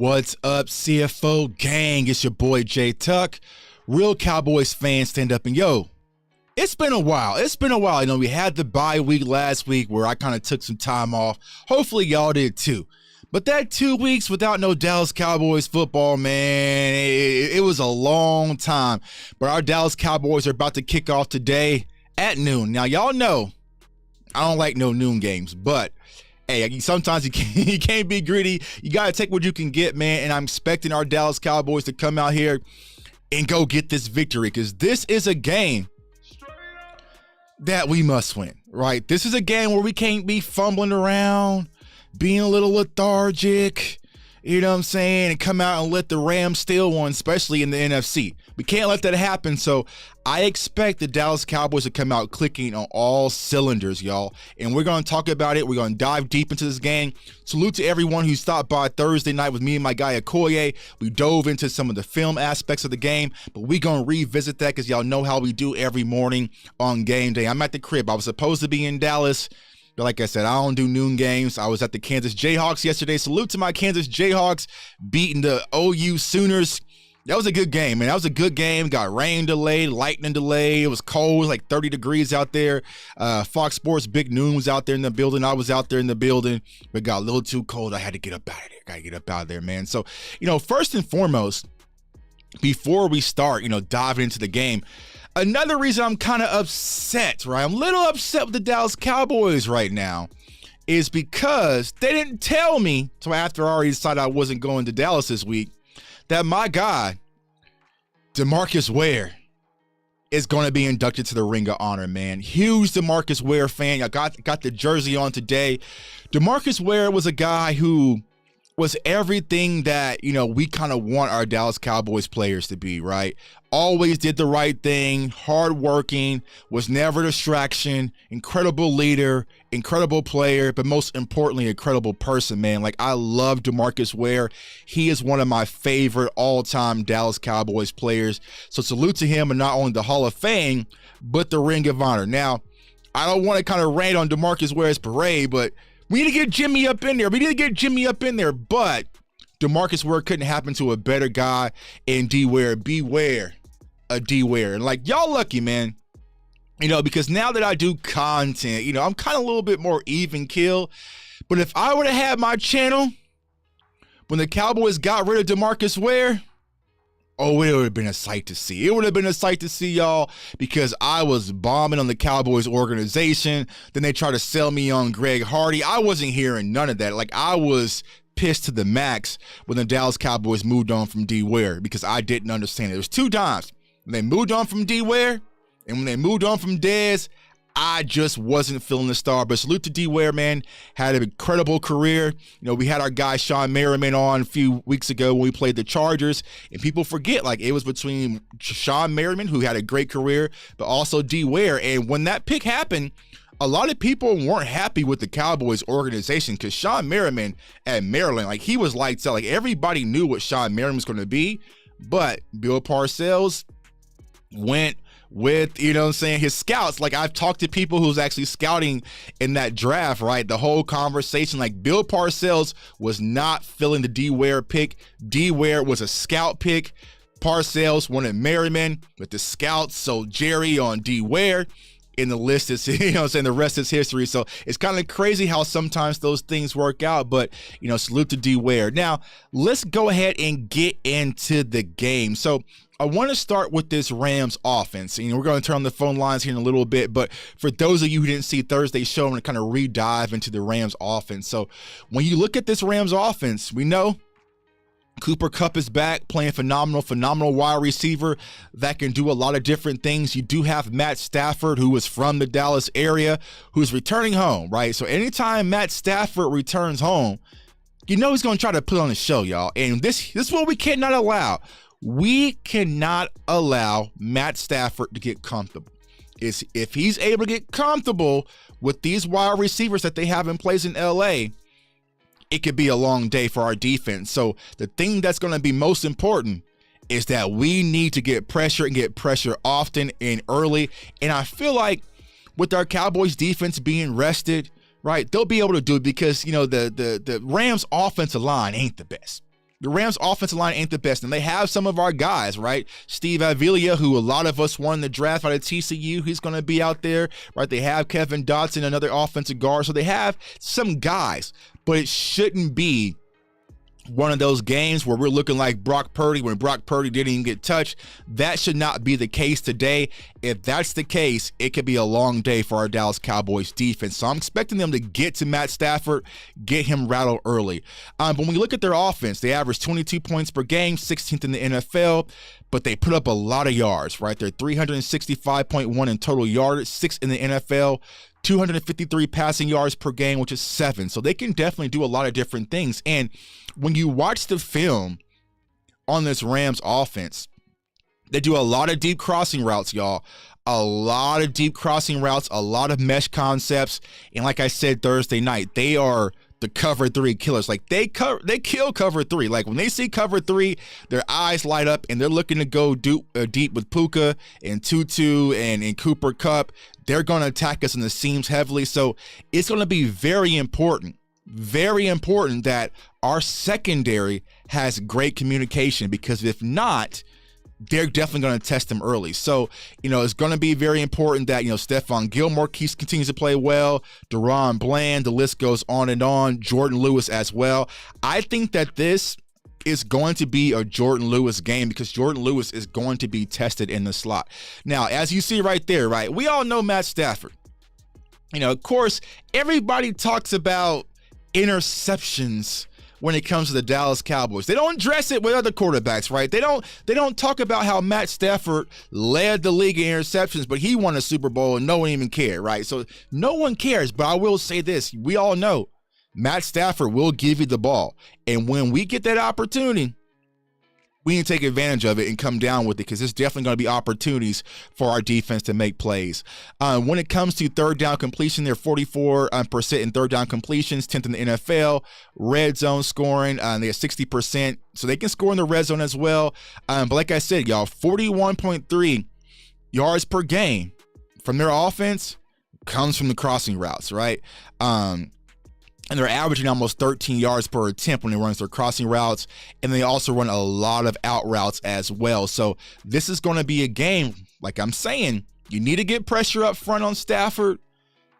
What's up, CFO gang? It's your boy Jay Tuck. Real Cowboys fans, stand up and yo. It's been a while. You know, we had the bye week last week where I kind of took some time off. Hopefully y'all did too. But that 2 weeks without no Dallas Cowboys football, man, it was a long time. But our Dallas Cowboys are about to kick off today at noon. Now, y'all know I don't like no noon games, but hey, sometimes you can't be greedy. You got to take what you can get, man. And I'm expecting our Dallas Cowboys to come out here and go get this victory because this is a game that we must win, right? This is a game where we can't be fumbling around, being a little lethargic, you know what I'm saying, and come out and let the Rams steal one, especially in the NFC. We can't let that happen, so I expect the Dallas Cowboys to come out clicking on all cylinders, y'all, and we're going to talk about it. We're going to dive deep into this game. Salute to everyone who stopped by Thursday night with me and my guy Okoye. We dove into some of the film aspects of the game, but we're going to revisit that because y'all know how we do every morning on game day. I'm at the crib. I was supposed to be in Dallas, but like I said, I don't do noon games. I was at the Kansas Jayhawks yesterday. Salute to my Kansas Jayhawks beating the OU Sooners. That was a good game, man. That was a good game. Got rain delayed, lightning delayed. It was cold. It was like 30 degrees out there. Fox Sports Big Noon was out there in the building. I was out there in the building, but it got a little too cold. I had to get up out of there. Got to get up out of there, man. So, you know, first and foremost, before we start, you know, diving into the game, another reason I'm kind of upset, right? I'm a little upset with the Dallas Cowboys right now is because they didn't tell me until after I already decided I wasn't going to Dallas this week that my guy, DeMarcus Ware, is going to be inducted to the Ring of Honor, man. Huge DeMarcus Ware fan. I got the jersey on today. DeMarcus Ware was a guy who was everything that, you know, we kind of want our Dallas Cowboys players to be, right? Always did the right thing, hardworking, was never a distraction, incredible leader, incredible player, but most importantly, a incredible person, man. Like, I love DeMarcus Ware. He is one of my favorite all-time Dallas Cowboys players. So salute to him, and not only the Hall of Fame, but the Ring of Honor. Now, I don't want to kind of rant on DeMarcus Ware's parade, but we need to get Jimmy up in there. But DeMarcus Ware couldn't happen to a better guy in D Ware. Beware a D Ware. And like, y'all lucky, man. You know, because now that I do content, you know, I'm kind of a little bit more even kill. But if I would have had my channel when the Cowboys got rid of DeMarcus Ware, oh, it would have been a sight to see. It would have been a sight to see, y'all, because I was bombing on the Cowboys organization. Then they tried to sell me on Greg Hardy. I wasn't hearing none of that. Like, I was pissed to the max when the Dallas Cowboys moved on from D Ware because I didn't understand it. There was 2 times when they moved on from D Ware and when they moved on from Dez. I just wasn't feeling the star. But salute to D Ware, man. Had an incredible career. You know, we had our guy Sean Merriman on a few weeks ago when we played the Chargers, and people forget, like, it was between Sean Merriman, who had a great career, but also D Ware. And when that pick happened, a lot of people weren't happy with the Cowboys organization because Sean Merriman at Maryland, like, he was lights out. Like, everybody knew what Sean Merriman was going to be, but Bill Parcells went with, you know what I'm saying, his scouts. Like, I've talked to people who's actually scouting in that draft, right? The whole conversation, like, Bill Parcells was not feeling the D Ware pick. D Ware was a scout pick. Parcells wanted Merriman with the scouts, so Jerry on D Ware. In the list is, you know what I'm saying, the rest is history. So it's kind of crazy how sometimes those things work out, but, you know, salute to D Ware. Now, let's go ahead and get into the game. So I want to start with this Rams offense. You know, we're going to turn on the phone lines here in a little bit, but for those of you who didn't see Thursday's show, I'm going to kind of re-dive into the Rams offense. So when you look at this Rams offense, we know Cooper Kupp is back, playing phenomenal wide receiver that can do a lot of different things. You do have Matt Stafford, who is from the Dallas area, who's returning home, right? So anytime Matt Stafford returns home, you know he's going to try to put on a show, y'all. And this is what we cannot allow. We cannot allow Matt Stafford to get comfortable. If he's able to get comfortable with these wide receivers that they have in place in LA, it could be a long day for our defense. So the thing that's going to be most important is that we need to get pressure and get pressure often and early. And I feel like with our Cowboys defense being rested, right, they'll be able to do it because, you know, the Rams offensive line ain't the best. The Rams offensive line ain't the best, and they have some of our guys, right? Steve Avila, who a lot of us won the draft out of TCU, he's going to be out there, right? They have Kevin Dotson, another offensive guard, so they have some guys, but it shouldn't be one of those games where we're looking like Brock Purdy when Brock Purdy didn't even get touched. That should not be the case today. If that's the case, it could be a long day for our Dallas Cowboys defense. So I'm expecting them to get to Matt Stafford, get him rattled early. But when we look at their offense, they average 22 points per game, 16th in the NFL, but they put up a lot of yards, right? They're 365.1 in total yardage, 6th in the NFL, 253 passing yards per game, which is 7. So they can definitely do a lot of different things. And when you watch the film on this Rams offense, they do a lot of deep crossing routes, y'all. A lot of deep crossing routes, a lot of mesh concepts. And like I said Thursday night, they are the cover 3 killers. Like they kill cover 3. Like when they see cover 3, their eyes light up and they're looking to go deep with Puka and Tutu and Cooper Kupp. They're going to attack us in the seams heavily. So it's going to be very important that our secondary has great communication, because if not, they're definitely going to test them early. So, you know, it's going to be very important that, you know, Stephon Gilmore continues to play well, Deron Bland, the list goes on and on, Jordan Lewis as well. I think that this is going to be a Jordan Lewis game because Jordan Lewis is going to be tested in the slot. Now, as you see right there, right, we all know Matt Stafford. You know, of course, everybody talks about interceptions when it comes to the Dallas Cowboys. They don't address it with other quarterbacks, right? They don't talk about how Matt Stafford led the league in interceptions, but he won a Super Bowl and no one even cared, right? So no one cares, but I will say this. We all know Matt Stafford will give you the ball. And when we get that opportunity, we need to take advantage of it and come down with it, because there's definitely going to be opportunities for our defense to make plays. When it comes to third down completion, they're 44% in third down completions, 10th in the NFL. Red zone scoring, they have 60%, so they can score in the red zone as well. But like I said, y'all, 41.3 yards per game from their offense comes from the crossing routes, right? And they're averaging almost 13 yards per attempt when they run their crossing routes. And they also run a lot of out routes as well. So this is going to be a game, like I'm saying, you need to get pressure up front on Stafford.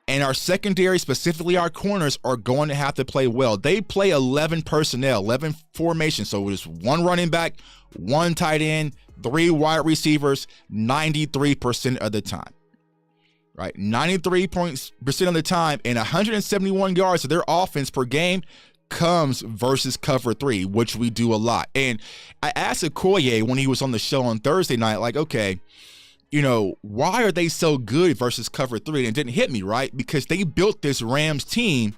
And our secondary, specifically our corners, are going to have to play well. They play 11 personnel, 11 formation. So it's one running back, one tight end, 3 wide receivers, 93% of the time. Right, 93% of the time, and 171 yards of their offense per game comes versus cover 3, which we do a lot. And I asked Okoye when he was on the show on Thursday night, like, okay, you know, why are they so good versus cover 3? And it didn't hit me, right? Because they built this Rams team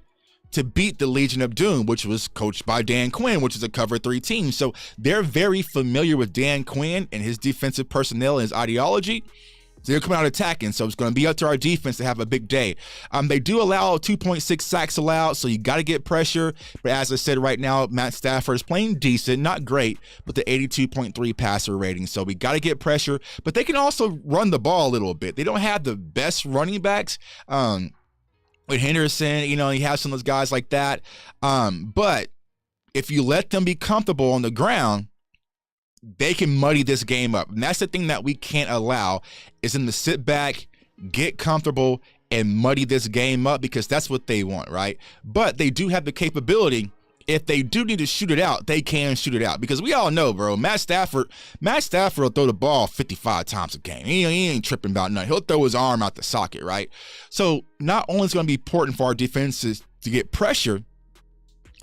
to beat the Legion of Doom, which was coached by Dan Quinn, which is a cover 3 team. So they're very familiar with Dan Quinn and his defensive personnel and his ideology. So they're coming out attacking, so it's going to be up to our defense to have a big day. They do allow 2.6 sacks allowed, so you got to get pressure. But as I said, right now, Matt Stafford is playing decent, not great, but the 82.3 passer rating. So we got to get pressure, but they can also run the ball a little bit. They don't have the best running backs. With Henderson, you know, you have some of those guys like that. But if you let them be comfortable on the ground, they can muddy this game up. And that's the thing that we can't allow, is them to sit back, get comfortable, and muddy this game up, because that's what they want, right? But they do have the capability if they do need to shoot it out, they can shoot it out. Because we all know, bro, Matt Stafford will throw the ball 55 times a game. He ain't tripping about nothing. He'll throw his arm out the socket, right? So not only is it going to be important for our defenses to get pressure,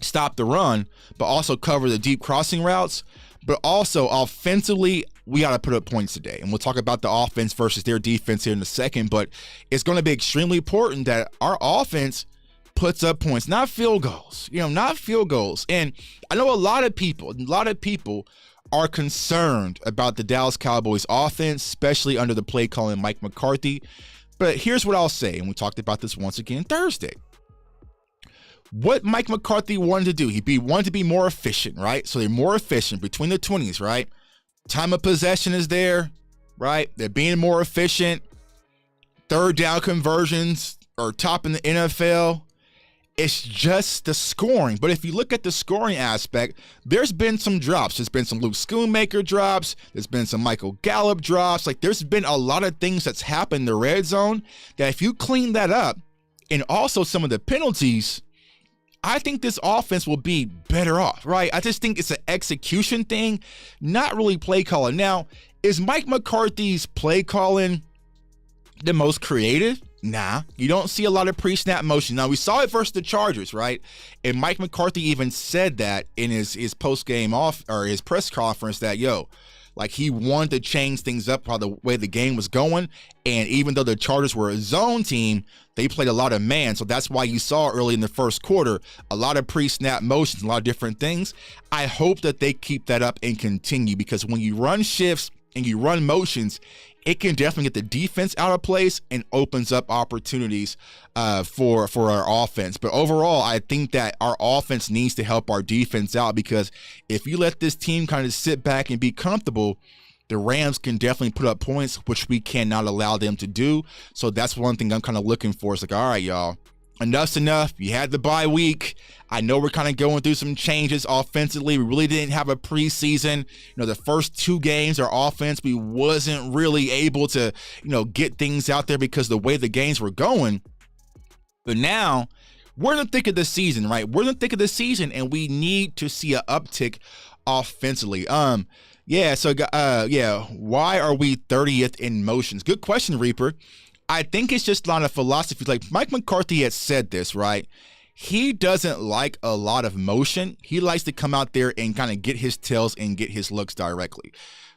stop the run, but also cover the deep crossing routes. But also offensively, we got to put up points today. And we'll talk about the offense versus their defense here in a second. But it's going to be extremely important that our offense puts up points, not field goals, not field goals. And I know a lot of people are concerned about the Dallas Cowboys offense, especially under the play calling Mike McCarthy. But here's what I'll say, and we talked about this once again Thursday. What Mike McCarthy wanted to do, he wanted to be more efficient, right? So they're more efficient between the 20s, right? Time of possession is there, right? They're being more efficient. Third down conversions are top in the NFL. It's just the scoring. But if you look at the scoring aspect, there's been some drops. There's been some Luke Schoonmaker drops. There's been some Michael Gallup drops. Like, there's been a lot of things that's happened in the red zone that if you clean that up, and also some of the penalties, I think this offense will be better off, right? I just think it's an execution thing, not really play calling. Now, is Mike McCarthy's play calling the most creative? Nah, you don't see a lot of pre-snap motion. Now, we saw it versus the Chargers, right? And Mike McCarthy even said that in his post-game his press conference that, like, he wanted to change things up by the way the game was going. And even though the Chargers were a zone team, they played a lot of man. So that's why you saw early in the first quarter a lot of pre-snap motions, a lot of different things. I hope that they keep that up and continue, because when you run shifts and you run motions, it can definitely get the defense out of place and opens up opportunities for our offense. But overall, I think that our offense needs to help our defense out, because if you let this team kind of sit back and be comfortable, the Rams can definitely put up points, which we cannot allow them to do. So that's one thing I'm kind of looking for. It's like, all right, y'all, enough's enough. You had the bye week. I know we're kind of going through some changes offensively. We really didn't have a preseason. The first two games, our offense, we wasn't really able to, get things out there because the way the games were going. But now we're in the thick of the season, right? We're in the thick of the season, and we need to see an uptick offensively. Why are we 30th in motions? Good question, Reaper. I think it's just a lot of philosophy. Like, Mike McCarthy had said this, right? He doesn't like a lot of motion. He likes to come out there and kind of get his tells and get his looks directly.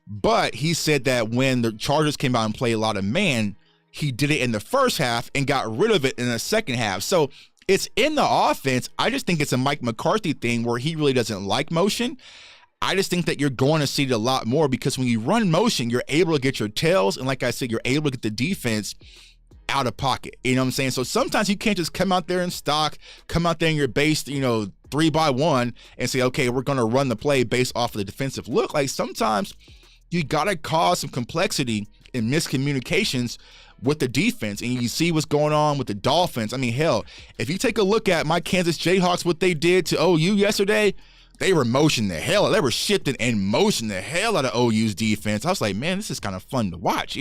But he said that when the Chargers came out and played a lot of man, he did it in the first half and got rid of it in the second half. So it's in the offense. I just think it's a Mike McCarthy thing where he really doesn't like motion. I just think that you're going to see it a lot more, because when you run motion, you're able to get your tails. And like I said, you're able to get the defense out of pocket. You know what I'm saying? So sometimes you can't just come out there in stock, come out there in your base, 3-by-1 and say, okay, we're going to run the play based off of the defensive look. Like, sometimes you got to cause some complexity and miscommunications with the defense. And you see what's going on with the Dolphins. I mean, hell, if you take a look at my Kansas Jayhawks, what they did to OU yesterday, they were motioning the hell. They were shifting and motioning the hell out of OU's defense. I was like, man, this is kind of fun to watch,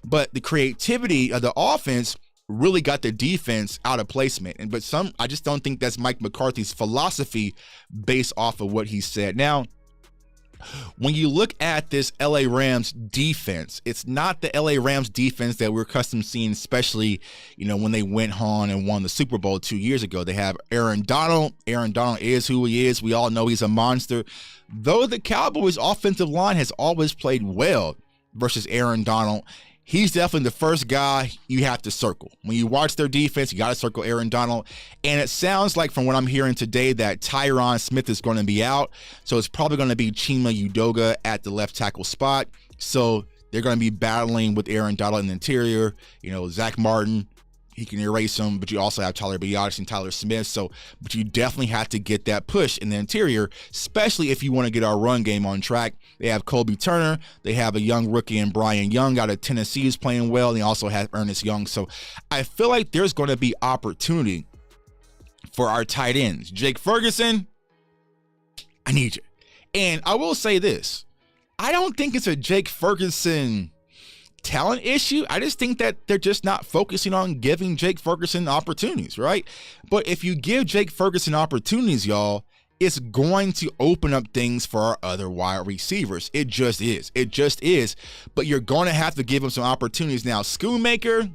But the creativity of the offense really got the defense out of placement. I just don't think that's Mike McCarthy's philosophy based off of what he said. Now, when you look at this LA Rams defense, it's not the LA Rams defense that we're accustomed seeing, especially, when they went on and won the Super Bowl 2 years ago. They have Aaron Donald. Aaron Donald is who he is. We all know he's a monster. Though the Cowboys' offensive line has always played well versus Aaron Donald, he's definitely the first guy you have to circle. When you watch their defense, you got to circle Aaron Donald. And it sounds like, from what I'm hearing today, that Tyron Smith is going to be out. So it's probably going to be Chima Udoga at the left tackle spot. So they're going to be battling with Aaron Donald in the interior. Zach Martin, he can erase him, but you also have Tyler Biadasz and Tyler Smith. But you definitely have to get that push in the interior, especially if you want to get our run game on track. They have Colby Turner. They have a young rookie in Brian Young out of Tennessee who's playing well. And they also have Ernest Young. So I feel like there's going to be opportunity for our tight ends. Jake Ferguson, I need you. And I will say this. I don't think it's a Jake Ferguson talent issue. I just think that they're just not focusing on giving Jake Ferguson opportunities, right? But if you give Jake Ferguson opportunities, y'all, it's going to open up things for our other wide receivers. It just is. It just is. But you're going to have to give him some opportunities. Now, Schoonmaker,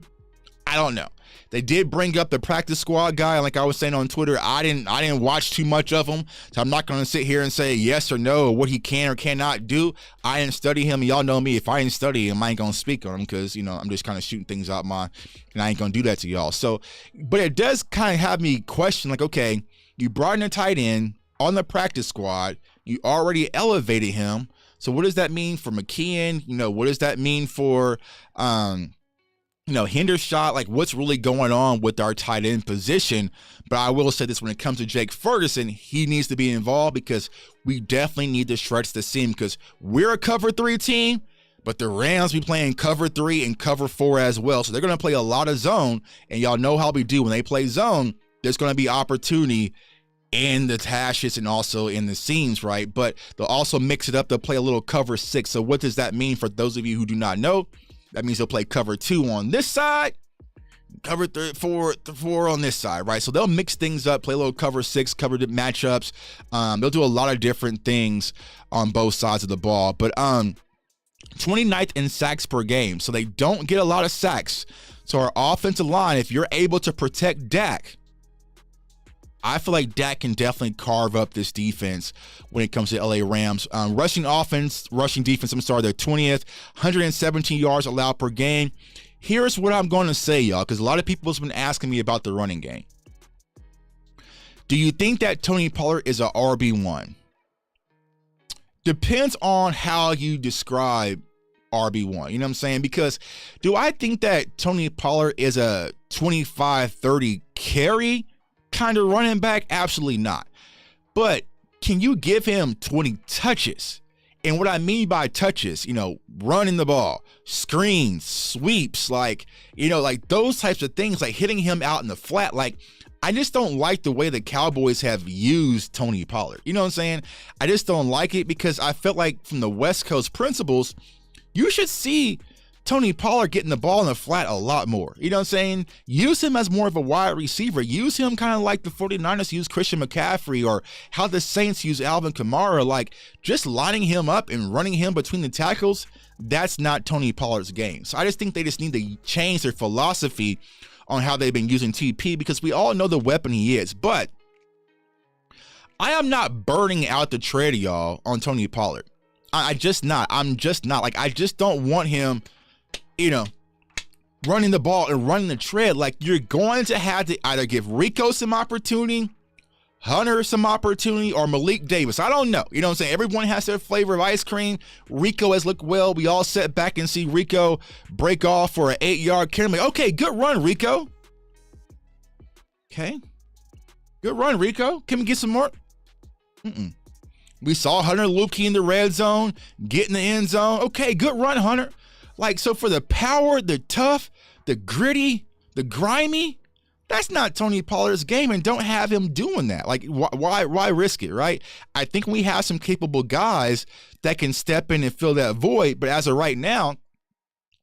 I don't know. They did bring up the practice squad guy. Like I was saying on Twitter, I didn't watch too much of him. So I'm not going to sit here and say yes or no, or what he can or cannot do. I didn't study him. Y'all know me. If I didn't study him, I ain't going to speak on him because, I'm just kind of shooting things out and I ain't going to do that to y'all. So, but it does kind of have me question, like, okay, you brought in a tight end on the practice squad. You already elevated him. So what does that mean for McKeon? What does that mean for, Hendershot? Like, what's really going on with our tight end position? But I will say this, when it comes to Jake Ferguson, he needs to be involved because we definitely need to stretch the seam because we're a cover 3 team, but the Rams be playing cover 3 and cover 4 as well. So they're going to play a lot of zone, and y'all know how we do. When they play zone, there's going to be opportunity in the hashes and also in the seams, right? But they'll also mix it up. They'll play a little cover 6. So what does that mean for those of you who do not know? That means they'll play cover 2 on this side, cover 4 on this side, right? So they'll mix things up, play a little cover 6, cover matchups. They'll do a lot of different things on both sides of the ball. But 29th in sacks per game. So they don't get a lot of sacks. So our offensive line, if you're able to protect Dak, I feel like Dak can definitely carve up this defense when it comes to LA Rams. Rushing defense, they're 20th, 117 yards allowed per game. Here's what I'm going to say, y'all, because a lot of people have been asking me about the running game. Do you think that Tony Pollard is a RB1? Depends on how you describe RB1. You know what I'm saying? Because do I think that Tony Pollard is a 25-30 carry kind of running back? Absolutely not. But can you give him 20 touches? And what I mean by touches, running the ball, screens, sweeps, like those types of things, like hitting him out in the flat. Like, I just don't like the way the Cowboys have used Tony Pollard. You know what I'm saying? I just don't like it because I felt like from the West Coast principles, you should see Tony Pollard getting the ball in the flat a lot more. You know what I'm saying? Use him as more of a wide receiver. Use him kind of like the 49ers use Christian McCaffrey, or how the Saints use Alvin Kamara. Like, just lining him up and running him between the tackles, that's not Tony Pollard's game. So I just think they just need to change their philosophy on how they've been using TP, because we all know the weapon he is. But I am not burning out the tread, y'all, on Tony Pollard. I'm just not. Like, I just don't want him running the ball and running the tread. Like, you're going to have to either give Rico some opportunity, Hunter some opportunity, or Malik Davis. I don't know. You know what I'm saying? Everyone has their flavor of ice cream. Rico has looked well. We all sat back and see Rico break off for an 8-yard carry. Like, okay, good run, Rico. Okay. Good run, Rico. Can we get some more? We saw Hunter Luepke in the red zone, get in the end zone. Okay, good run, Hunter. Like, so for the power, the tough, the gritty, the grimy, that's not Tony Pollard's game, and don't have him doing that. Like, why risk it, right? I think we have some capable guys that can step in and fill that void, but as of right now,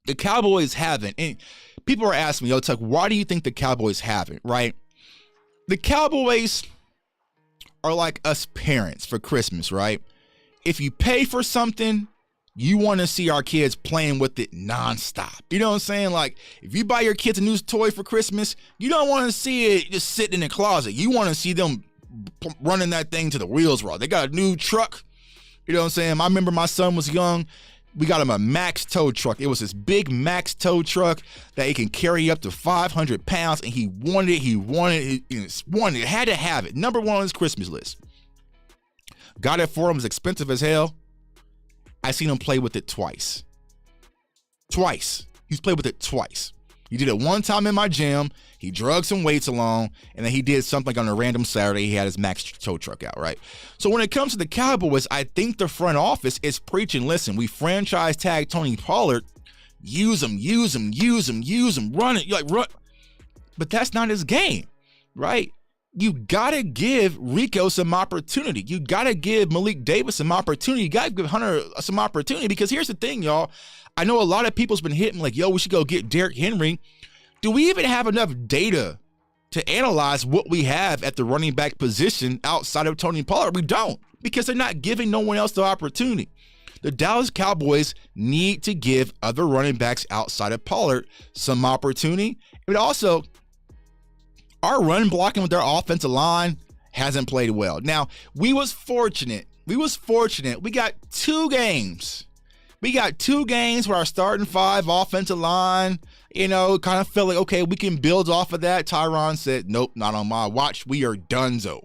the Cowboys haven't. And people are asking me, yo, Tuck, why do you think the Cowboys haven't, right? The Cowboys are like us parents for Christmas, right? If you pay for something, you want to see our kids playing with it nonstop. You know what I'm saying? Like, if you buy your kids a new toy for Christmas, you don't want to see it just sitting in the closet. You want to see them running that thing to the wheels raw. They got a new truck. You know what I'm saying? I remember my son was young. We got him a Max tow truck. It was this big Max tow truck that he can carry up to 500 pounds, and he wanted it, had to have it. Number one on his Christmas list. Got it for him. It was expensive as hell. I seen him play with it twice. He's played with it twice. He did it one time in my gym. He drug some weights along, and then he did something on a random Saturday. He had his Max tow truck out, right? So when it comes to the Cowboys, I think the front office is preaching, listen, we franchise tag Tony Pollard. Use him, run it, run. But that's not his game, right? You got to give Rico some opportunity. You got to give Malik Davis some opportunity. You got to give Hunter some opportunity, because here's the thing, y'all. I know a lot of people's been hitting like, yo, we should go get Derrick Henry. Do we even have enough data to analyze what we have at the running back position outside of Tony Pollard. We don't, because they're not giving no one else the opportunity. The Dallas Cowboys need to give other running backs outside of Pollard some opportunity. But also, our run blocking with their offensive line hasn't played well. Now, we was fortunate. We got 2 games. We got 2 games where our starting 5 offensive line, kind of felt like, okay, we can build off of that. Tyron said, nope, not on my watch. We are donezo.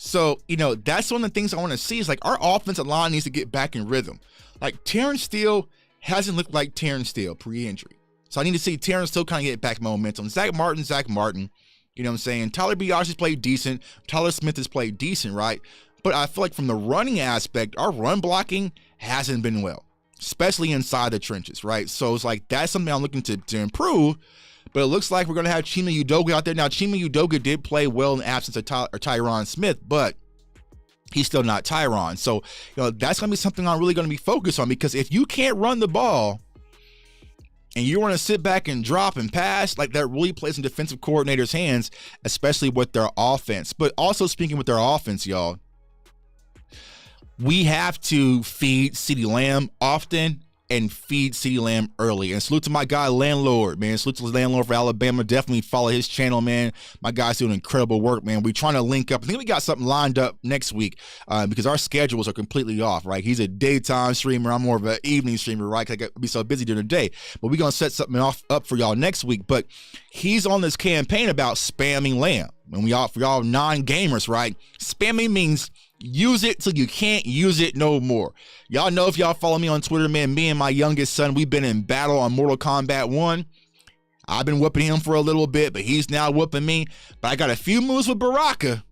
So, that's one of the things I want to see is like our offensive line needs to get back in rhythm. Like Terrence Steele hasn't looked like Terrence Steele pre-injury. So I need to see Terrence Steele kind of get back momentum. Zach Martin. You know what I'm saying? Tyler Biaggi's played decent. Tyler Smith has played decent, right? But I feel like from the running aspect, our run blocking hasn't been well, especially inside the trenches, right? So it's like that's something I'm looking to improve. But it looks like we're going to have Chima Udoka out there. Now, Chima Udoka did play well in the absence of Tyron Smith, but he's still not Tyron. So, that's going to be something I'm really going to be focused on, because if you can't run the ball and you want to sit back and drop and pass, like that really plays in defensive coordinators' hands, especially with their offense. But also speaking with their offense, y'all, we have to feed CeeDee Lamb often and feed CeeDee Lamb early. And salute to my guy, Landlord, man. Salute to the Landlord for Alabama. Definitely follow his channel, man. My guy's doing incredible work, man. We're trying to link up. I think we got something lined up next week because our schedules are completely off, right? He's a daytime streamer. I'm more of an evening streamer, right? Because I got to be so busy during the day. But we're going to set something up for y'all next week. But he's on this campaign about spamming Lamb. And for y'all non-gamers, right? Spamming means use it till you can't use it no more. Y'all know, if y'all follow me on Twitter, man, me and my youngest son, we've been in battle on Mortal Kombat 1. I've been whooping him for a little bit, but he's now whooping me. But I got a few moves with Baraka.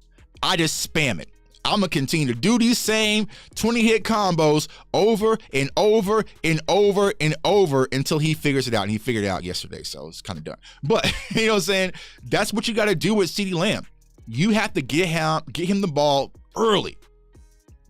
I just spam it. I'm going to continue to do these same 20-hit combos over and over and over and over until he figures it out. And he figured it out yesterday, so it's kind of done. But, you know what I'm saying? That's what you got to do with CeeDee Lamb. You have to get him the ball early.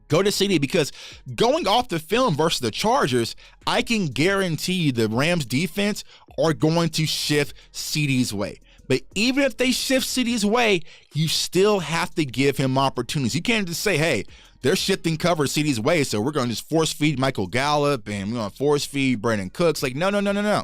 Go to CeeDee, because going off the film versus the Chargers, I can guarantee you the Rams defense are going to shift CeeDee's way. But even if they shift CeeDee's way, you still have to give him opportunities. You can't just say, hey, they're shifting cover CeeDee's way, so we're going to just force feed Michael Gallup and we're going to force feed Brandon Cooks. Like, no.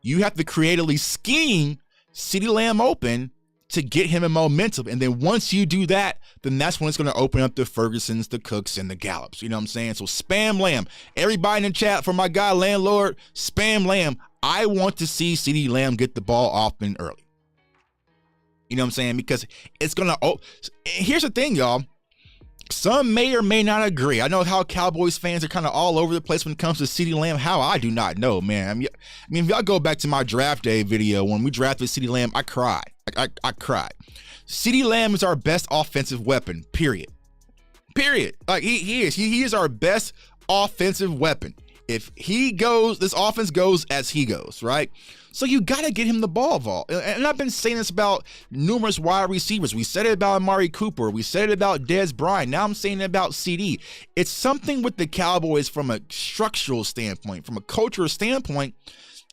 You have to creatively scheme CeeDee Lamb open to get him in momentum. And then once you do that, then that's when it's going to open up the Fergusons, the Cooks, and the Gallups. You know what I'm saying? So spam Lamb. Everybody in the chat, for my guy Landlord, spam Lamb. I want to see CeeDee Lamb get the ball off and early. You know what I'm saying? Because it's going to... here's the thing, y'all. Some may or may not agree. I know how Cowboys fans are kind of all over the place when it comes to CeeDee Lamb. How, I do not know, man. I mean, if y'all go back to my draft day video, when we drafted CeeDee Lamb, I cried. I cried. CeeDee Lamb is our best offensive weapon, period. Like, he is our best offensive weapon. If he goes, this offense goes as he goes, right? So you got to get him the ball, Vol. And I've been saying this about numerous wide receivers. We said it about Amari Cooper. We said it about Dez Bryant. Now I'm saying it about CeeDee. It's something with the Cowboys from a structural standpoint, from a cultural standpoint.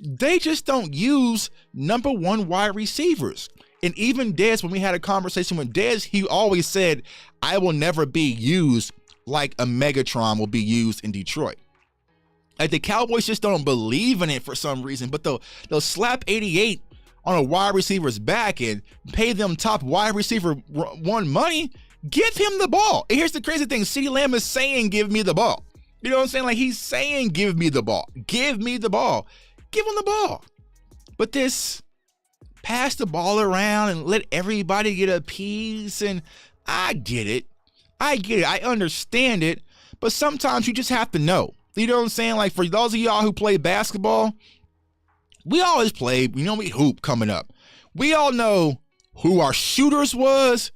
They just don't use number one wide receivers. And even Dez, when we had a conversation with Dez, he always said, I will never be used like a Megatron will be used in Detroit. Like, the Cowboys just don't believe in it for some reason, but they'll slap 88 on a wide receiver's back and pay them top wide receiver one money. Give him the ball. And here's the crazy thing. CeeDee Lamb is saying, give me the ball. You know what I'm saying? Like, he's saying, give me the ball. Give me the ball. Give him the ball. But this pass the ball around and let everybody get a piece, and I get it. I understand it. But sometimes you just have to know. You know what I'm saying? Like, for those of y'all who play basketball, we always play, we hoop coming up. We all know who our shooters was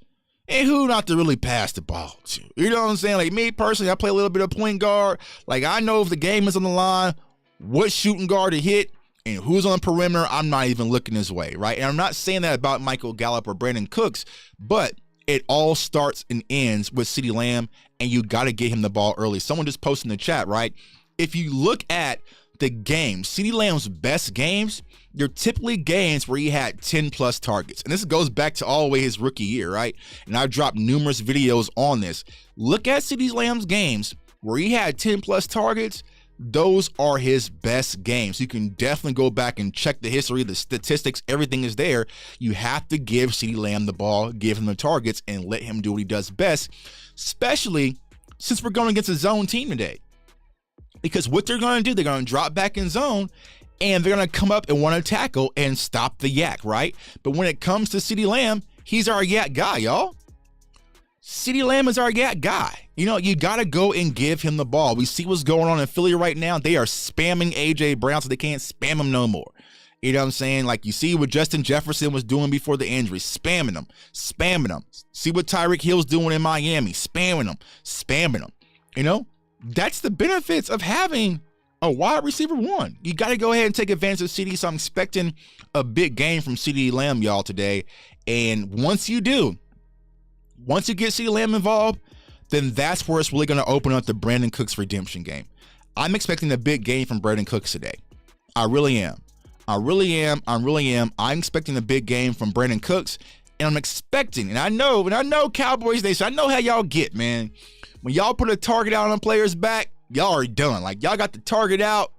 and who not to really pass the ball to. You know what I'm saying? Like, me personally, I play a little bit of point guard. Like, I know if the game is on the line, what shooting guard to hit and who's on the perimeter, I'm not even looking his way, right? And I'm not saying that about Michael Gallup or Brandon Cooks, but it all starts and ends with CeeDee Lamb, and you got to get him the ball early. Someone just posted in the chat, right? If you look at the games, CeeDee Lamb's best games, they're typically games where he had 10 plus targets. And this goes back to all the way his rookie year, right? And I've dropped numerous videos on this. Look at CeeDee Lamb's games where he had 10 plus targets. Those are his best games. You can definitely go back and check the history, the statistics, everything is there. You have to give CeeDee Lamb the ball, give him the targets, and let him do what he does best, especially since we're going against a zone team today. Because what they're going to do, they're going to drop back in zone, and they're going to come up and want to tackle and stop the yak, right? But when it comes to CeeDee Lamb, he's our yak guy, y'all. CeeDee Lamb is our yak guy. You know, you got to go and give him the ball. We see what's going on in Philly right now. They are spamming A.J. Brown so they can't spam him no more. You know what I'm saying? Like you see what Justin Jefferson was doing before the injury, spamming him. See what Tyreek Hill's doing in Miami, spamming him. You know, that's the benefits of having a wide receiver one. You got to go ahead and take advantage of CeeDee. So I'm expecting a big game from CeeDee Lamb, y'all, today. And once you get CeeDee Lamb involved, then that's where it's really going to open up the Brandon Cooks redemption game. I'm expecting a big game from Brandon Cooks today. I really am. I'm expecting a big game from Brandon Cooks. And I'm expecting, and I know Cowboys Nation, I know how y'all get, man. When y'all put a target out on a player's back, y'all are done. Like, y'all got the target out,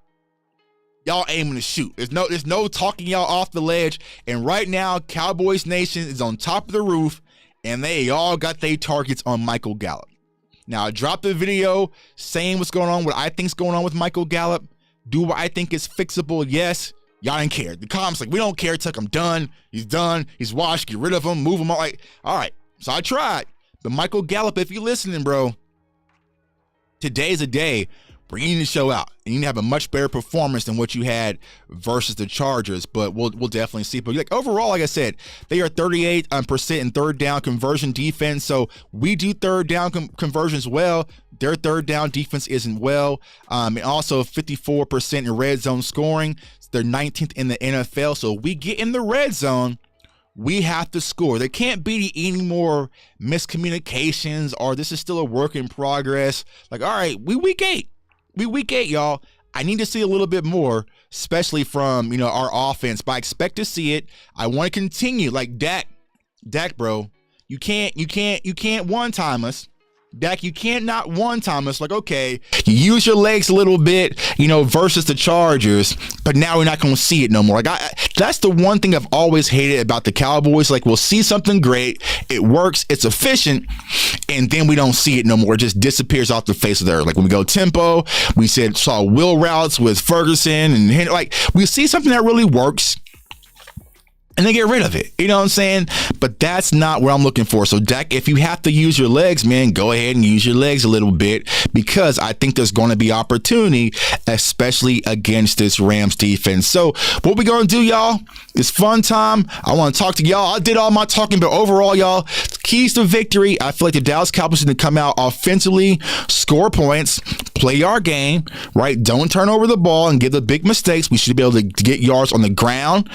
y'all aiming to shoot. There's no talking y'all off the ledge. And right now, Cowboys Nation is on top of the roof, and they all got their targets on Michael Gallup. Now, I dropped a video saying what's going on, what I think's going on with Michael Gallup. Do I think it's fixable? Yes. Y'all didn't care. The comments like, we don't care. Tuck, I'm done. He's done. He's washed. Get rid of him. Move him. All right. So I tried. But Michael Gallup, if you're listening, bro, today's a day where you need to show out. And you need to have a much better performance than what you had versus the Chargers. But we'll definitely see. But like overall, like I said, they are 38% in third down conversion defense. So we do third down conversions well. Their third down defense isn't well. And also 54% in red zone scoring. They're 19th in the NFL. So we get in the red zone, we have to score. There can't be any more miscommunications or this is still a work in progress. Like, all right, we week 8. We week 8, y'all. I need to see a little bit more, especially from, our offense. But I expect to see it. I want to continue. Like Dak, bro, you can't one-time us. Dak, you can't not one-time us. Like, okay, you use your legs a little bit, versus the Chargers, but now we're not going to see it no more. Like, that's the one thing I've always hated about the Cowboys. Like, we'll see something great, it works, it's efficient, and then we don't see it no more. It just disappears off the face of the earth. Like, when we go tempo, we saw wheel routes with Ferguson and Henry. Like, we see something that really works, and they get rid of it. You know what I'm saying? But that's not what I'm looking for. So, Dak, if you have to use your legs, man, go ahead and use your legs a little bit because I think there's going to be opportunity, especially against this Rams defense. So, what we going to do, y'all, it's fun time. I want to talk to y'all. I did all my talking, but overall, y'all, keys to victory. I feel like the Dallas Cowboys need to come out offensively, score points, play our game, right? Don't turn over the ball and give the big mistakes. We should be able to get yards on the ground,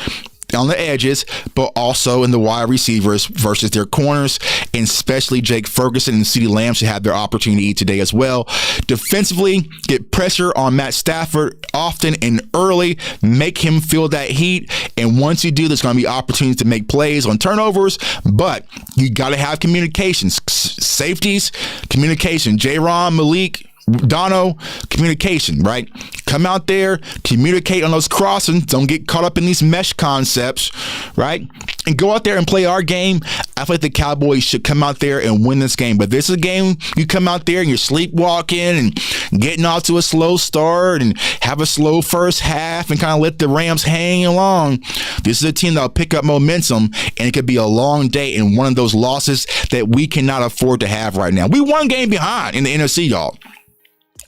on the edges, but also in the wide receivers versus their corners, and especially Jake Ferguson and CeeDee Lamb should have their opportunity today as well. Defensively, get pressure on Matt Stafford often and early, make him feel that heat, and once you do, there's going to be opportunities to make plays on turnovers, but you got to have communications, safeties, communication, J-Ron, Malik, Dono, communication, right? Come out there, communicate on those crossings. Don't get caught up in these mesh concepts, right? And go out there and play our game. I feel like the Cowboys should come out there and win this game. But this is a game you come out there and you're sleepwalking and getting off to a slow start and have a slow first half and kind of let the Rams hang along. This is a team that'll pick up momentum, and it could be a long day in one of those losses that we cannot afford to have right now. We one game behind in the NFC, y'all.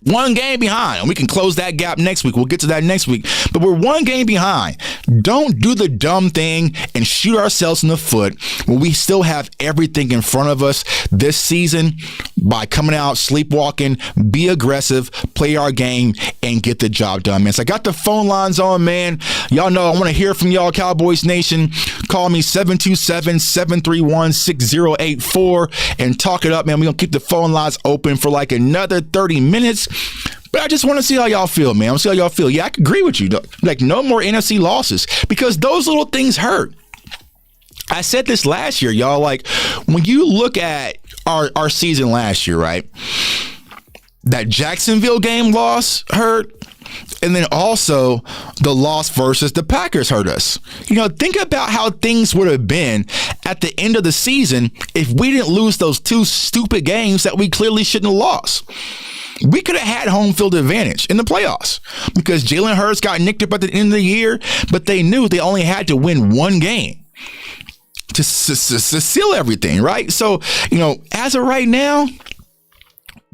One game behind, and we can close that gap next week. We'll get to that next week, but we're one game behind. Don't do the dumb thing and shoot ourselves in the foot when we still have everything in front of us this season by coming out, sleepwalking, be aggressive, play our game, and get the job done, man. So I got the phone lines on, man. Y'all know I want to hear from y'all, Cowboys Nation. Call me 727-731-6084 and talk it up, man. We're going to keep the phone lines open for like another 30 minutes. But I just want to see how y'all feel, man. I want to see how y'all feel. Yeah, I can agree with you. Like, no more NFC losses because those little things hurt. I said this last year, y'all. Like, when you look at our season last year, right? That Jacksonville game loss hurt. And then also the loss versus the Packers hurt us. You know, think about how things would have been at the end of the season if we didn't lose those two stupid games that we clearly shouldn't have lost. We could have had home field advantage in the playoffs because Jalen Hurts got nicked up at the end of the year, but they knew they only had to win one game to seal everything, right? So, you know, as of right now,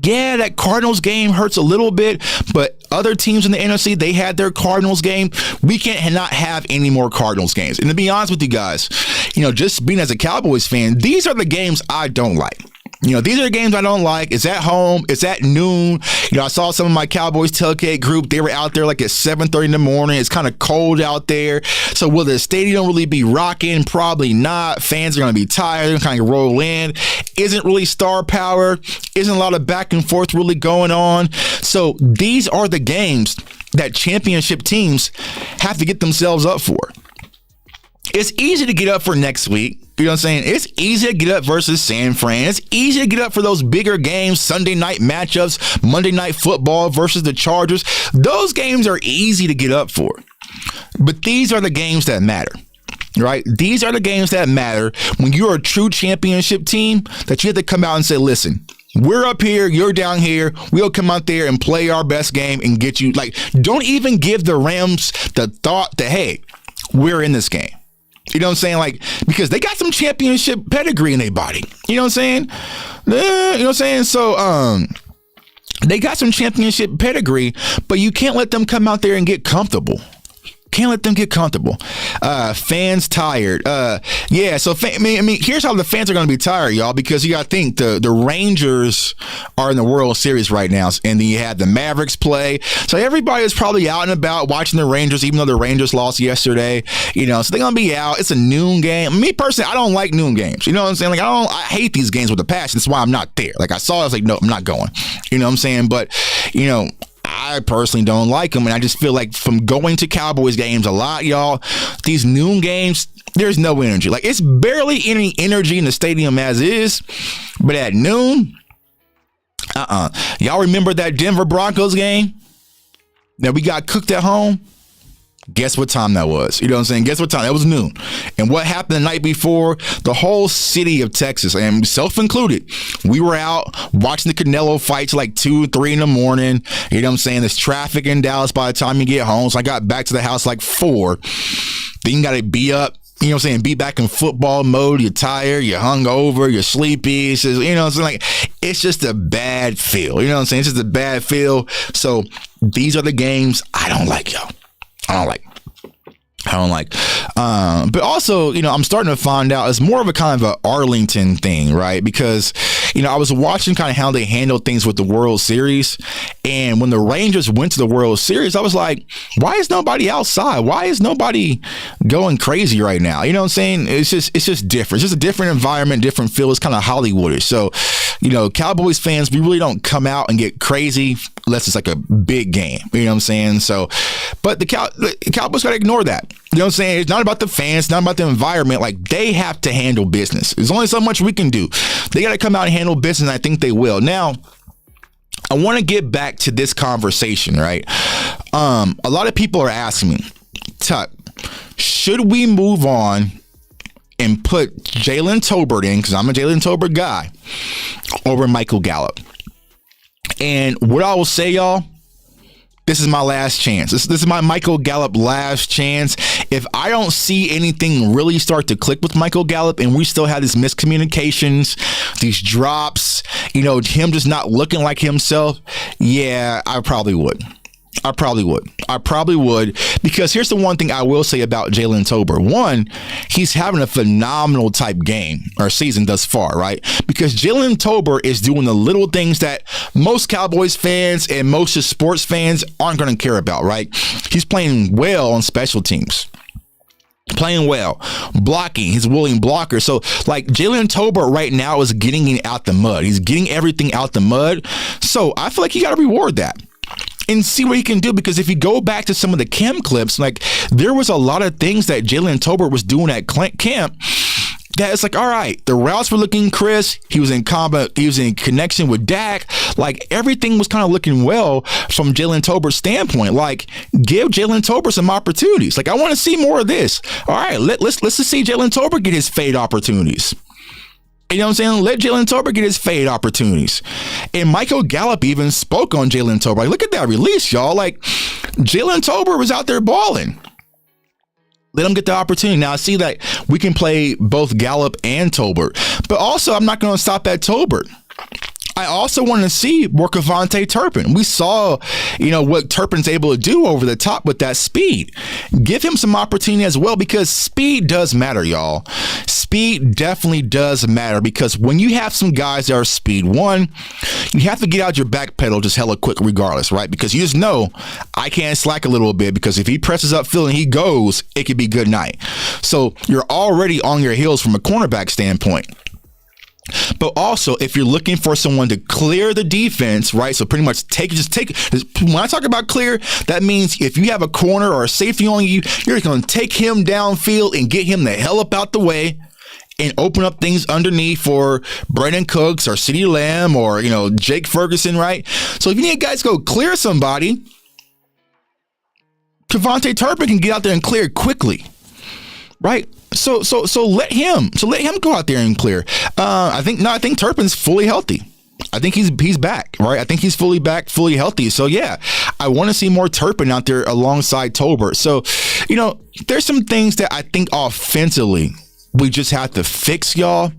yeah, that Cardinals game hurts a little bit, but other teams in the NFC, they had their Cardinals game. We can't not have any more Cardinals games. And to be honest with you guys, you know, just being as a Cowboys fan, these are the games I don't like. You know, these are the games I don't like. It's at home. It's at noon. You know, I saw some of my Cowboys tailgate group. They were out there like at 7:30 in the morning. It's kind of cold out there. So will the stadium really be rocking? Probably not. Fans are going to be tired. They're going to kind of roll in. Isn't really star power. Isn't a lot of back and forth really going on. So these are the games that championship teams have to get themselves up for. It's easy to get up for next week. You know what I'm saying? It's easy to get up versus San Fran. It's easy to get up for those bigger games, Sunday night matchups, Monday Night Football versus the Chargers. Those games are easy to get up for. But these are the games that matter, right? These are the games that matter when you're a true championship team that you have to come out and say, listen, we're up here, you're down here. We'll come out there and play our best game and get you. Like, don't even give the Rams the thought that, hey, we're in this game. You know what I'm saying? Like, because they got some championship pedigree in their body. You know what I'm saying? You know what I'm saying? So, they got some championship pedigree, but you can't let them come out there and get comfortable. Can't let them get comfortable. Fans tired. Yeah, so I mean, here's how the fans are going to be tired, y'all, because you got to think the Rangers are in the World Series right now, and then you had the Mavericks play. So everybody is probably out and about watching the Rangers, even though the Rangers lost yesterday. You know, so they're going to be out. It's a noon game. Me personally, I don't like noon games. You know what I'm saying? Like, I hate these games with a passion. That's why I'm not there. Like, I saw it, I was like, no, I'm not going. You know what I'm saying? But, you know, I personally don't like them, and I just feel like from going to Cowboys games a lot, y'all, these noon games, there's no energy. Like, it's barely any energy in the stadium as is, but at noon, y'all remember that Denver Broncos game that we got cooked at home? Guess what time that was? You know what I'm saying? Guess what time? That was noon. And what happened the night before? The whole city of Texas, and self-included, we were out watching the Canelo fights like 2, 3 in the morning. You know what I'm saying? There's traffic in Dallas by the time you get home. So I got back to the house like 4. Then you got to be up. You know what I'm saying? Be back in football mode. You're tired. You're hungover. You're sleepy. It's just, you know what I'm saying? Like, it's just a bad feel. You know what I'm saying? It's just a bad feel. So these are the games I don't like, y'all. I don't like. But also, you know, I'm starting to find out it's more of a kind of a Arlington thing, right? Because, you know, I was watching kind of how they handled things with the World Series. And when the Rangers went to the World Series, I was like, why is nobody outside? Why is nobody going crazy right now? You know what I'm saying? It's just different. It's just a different environment, different feel. It's kind of Hollywoodish. So, you know, Cowboys fans, we really don't come out and get crazy unless it's like a big game. You know what I'm saying? So, but the Cowboys got to ignore that. You know what I'm saying? It's not about the fans, not about the environment. Like, they have to handle business. There's only so much we can do. They got to come out and handle business, and I think they will. Now, I want to get back to this conversation, right? A lot of people are asking me, Tuck, should we move on and put Jalen Tolbert in, because I'm a Jalen Tolbert guy, over Michael Gallup? And what I will say, y'all, this is my last chance. This is my Michael Gallup last chance. If I don't see anything really start to click with Michael Gallup and we still have these miscommunications, these drops, you know, him just not looking like himself, yeah, I probably would. Because here's the one thing I will say about Jalen Tolbert. One, he's having a phenomenal type game or season thus far, right? Because Jalen Tolbert is doing the little things that most Cowboys fans and most of sports fans aren't going to care about, right? He's playing well on special teams. Playing well, blocking, he's a willing blocker. So, like, Jalen Tolbert right now is getting it out the mud. He's getting everything out the mud. So, I feel like you got to reward that. and see what he can do. Because if you go back to some of the camp clips, like there was a lot of things that Jalen Tolbert was doing at camp that it's like, all right, the routes were looking crisp. He was in combat. He was in connection with Dak. Like everything was kind of looking well from Jalen Tolbert's standpoint. Like give Jalen Tolbert some opportunities. Like I want to see more of this. All right, let's just see Jalen Tolbert get his fade opportunities. You know what I'm saying? Let Jalen Tolbert get his fade opportunities. And Michael Gallup even spoke on Jalen Tolbert. Like, look at that release, y'all. Like Jalen Tolbert was out there balling. Let him get the opportunity. Now, I see that we can play both Gallup and Tolbert. But also, I'm not going to stop at Tolbert. I also want to see more Kevontae Turpin. We saw, what Turpin's able to do over the top with that speed. Give him some opportunity as well, because speed does matter, y'all. Speed definitely does matter, because when you have some guys that are speed, one, you have to get out your back pedal just hella quick regardless, right? Because you just know I can't slack a little bit, because if he presses upfield and he goes, it could be good night. So you're already on your heels from a cornerback standpoint. But also, if you're looking for someone to clear the defense, right? So pretty much when I talk about clear, that means if you have a corner or a safety on you, you're going to take him downfield and get him the hell up out the way and open up things underneath for Brandon Cooks or CeeDee Lamb or, Jake Ferguson, right? So if you need guys to go clear somebody, Kevontae Turpin can get out there and clear quickly, right? So let him go out there and clear. I think Turpin's fully healthy. I think he's back, right? I think he's fully back, fully healthy. So yeah, I want to see more Turpin out there alongside Tolbert. So, there's some things that I think offensively we just have to fix, y'all.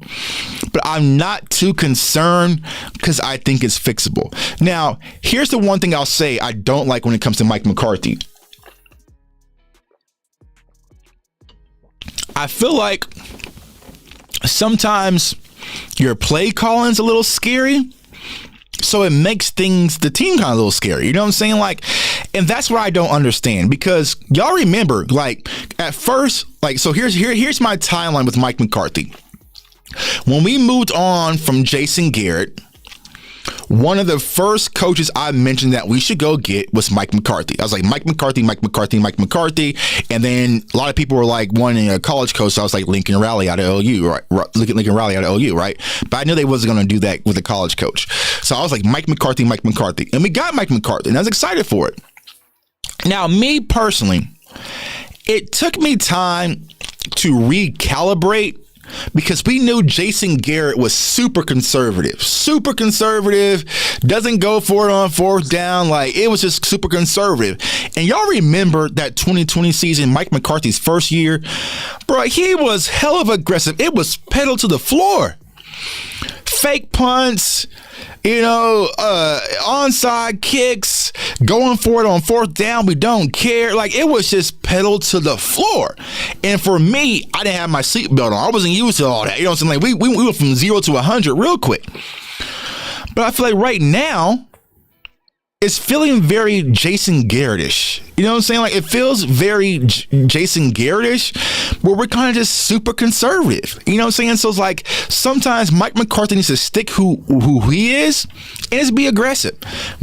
But I'm not too concerned because I think it's fixable. Now, here's the one thing I'll say I don't like when it comes to Mike McCarthy. I feel like sometimes your play calling's a little scary, so it makes the team kind of a little scary. You know what I'm saying? Like, and that's what I don't understand, because y'all remember, like at first, like, so here's my timeline with Mike McCarthy. When we moved on from Jason Garrett, one of the first coaches I mentioned that we should go get was Mike McCarthy. I was like, Mike McCarthy. And then a lot of people were like wanting a college coach. So I was like, Lincoln Riley out of OU, right? Lincoln Riley out of OU, right? But I knew they wasn't going to do that with a college coach. So I was like, Mike McCarthy. And we got Mike McCarthy, and I was excited for it. Now, me personally, it took me time to recalibrate, because we knew Jason Garrett was super conservative, doesn't go for it on fourth down. Like, it was just super conservative. And y'all remember that 2020 season, Mike McCarthy's first year, bro, he was hell of aggressive. It was pedal to the floor. Fake punts, onside kicks, going for it on fourth down. We don't care. Like, it was just pedal to the floor. And for me, I didn't have my seatbelt on. I wasn't used to all that. You know what I'm saying? Like, we went from 0 to 100 real quick. But I feel like right now, it's feeling very Jason Garrett-ish. You know what I'm saying? Like, it feels very Jason Garrett-ish, where we're kind of just super conservative. You know what I'm saying? So it's like, sometimes Mike McCarthy needs to stick who he is, and just be aggressive.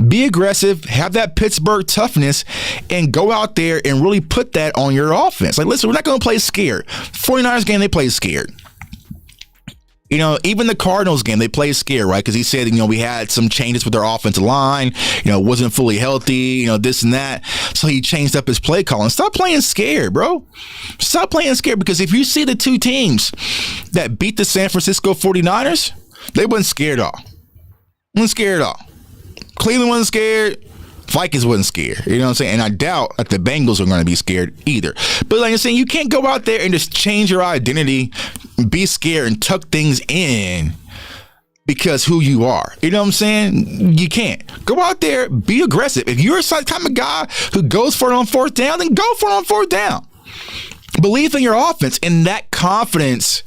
Be aggressive, have that Pittsburgh toughness, and go out there and really put that on your offense. Like, listen, we're not going to play scared. 49ers game, they played scared. Even the Cardinals game, they played scared, right? Because he said, we had some changes with their offensive line, wasn't fully healthy, this and that. So he changed up his play calling. Stop playing scared, bro. Stop playing scared, because if you see the two teams that beat the San Francisco 49ers, they wasn't scared at all. Cleveland wasn't scared. Vikings wasn't scared. You know what I'm saying? And I doubt that the Bengals are going to be scared either. But like I'm saying, you can't go out there and just change your identity, be scared, and tuck things in because who you are. You know what I'm saying? You can't. Go out there, be aggressive. If you're the type of guy who goes for it on fourth down, then go for it on fourth down. Believe in your offense, and that confidence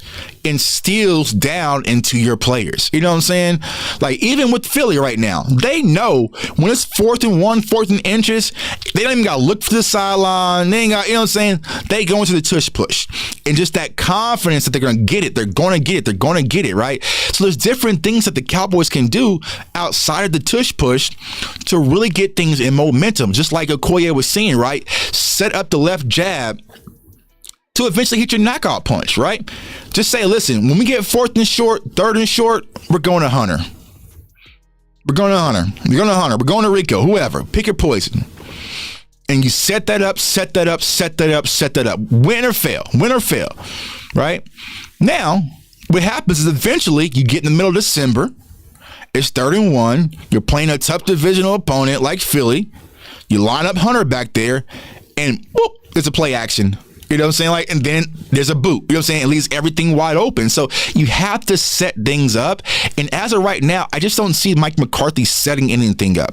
instills down into your players. You know what I'm saying? Like, even with Philly right now, they know when it's 4th and 1, 4th and inches, they don't even got to look for the sideline. They ain't got, you know what I'm saying? They go into the tush push. And just that confidence that they're going to get it. They're going to get it. They're going to get it, right? So there's different things that the Cowboys can do outside of the tush push to really get things in momentum. Just like Okoye was saying, right? Set up the left jab to eventually hit your knockout punch, right? Just say, listen, when we get 4th and short, 3rd and short, we're going to Hunter. We're going to Hunter. We're going to Hunter. We're going to Rico, whoever. Pick your poison. And you set that up, set that up, set that up, set that up. Win or fail, right? Now, what happens is eventually you get in the middle of December. It's 3rd and 1. You're playing a tough divisional opponent like Philly. You line up Hunter back there, and whoop, there's a play action. You know what I'm saying? Like, and then there's a boot. You know what I'm saying? It leaves everything wide open. So you have to set things up. And as of right now, I just don't see Mike McCarthy setting anything up.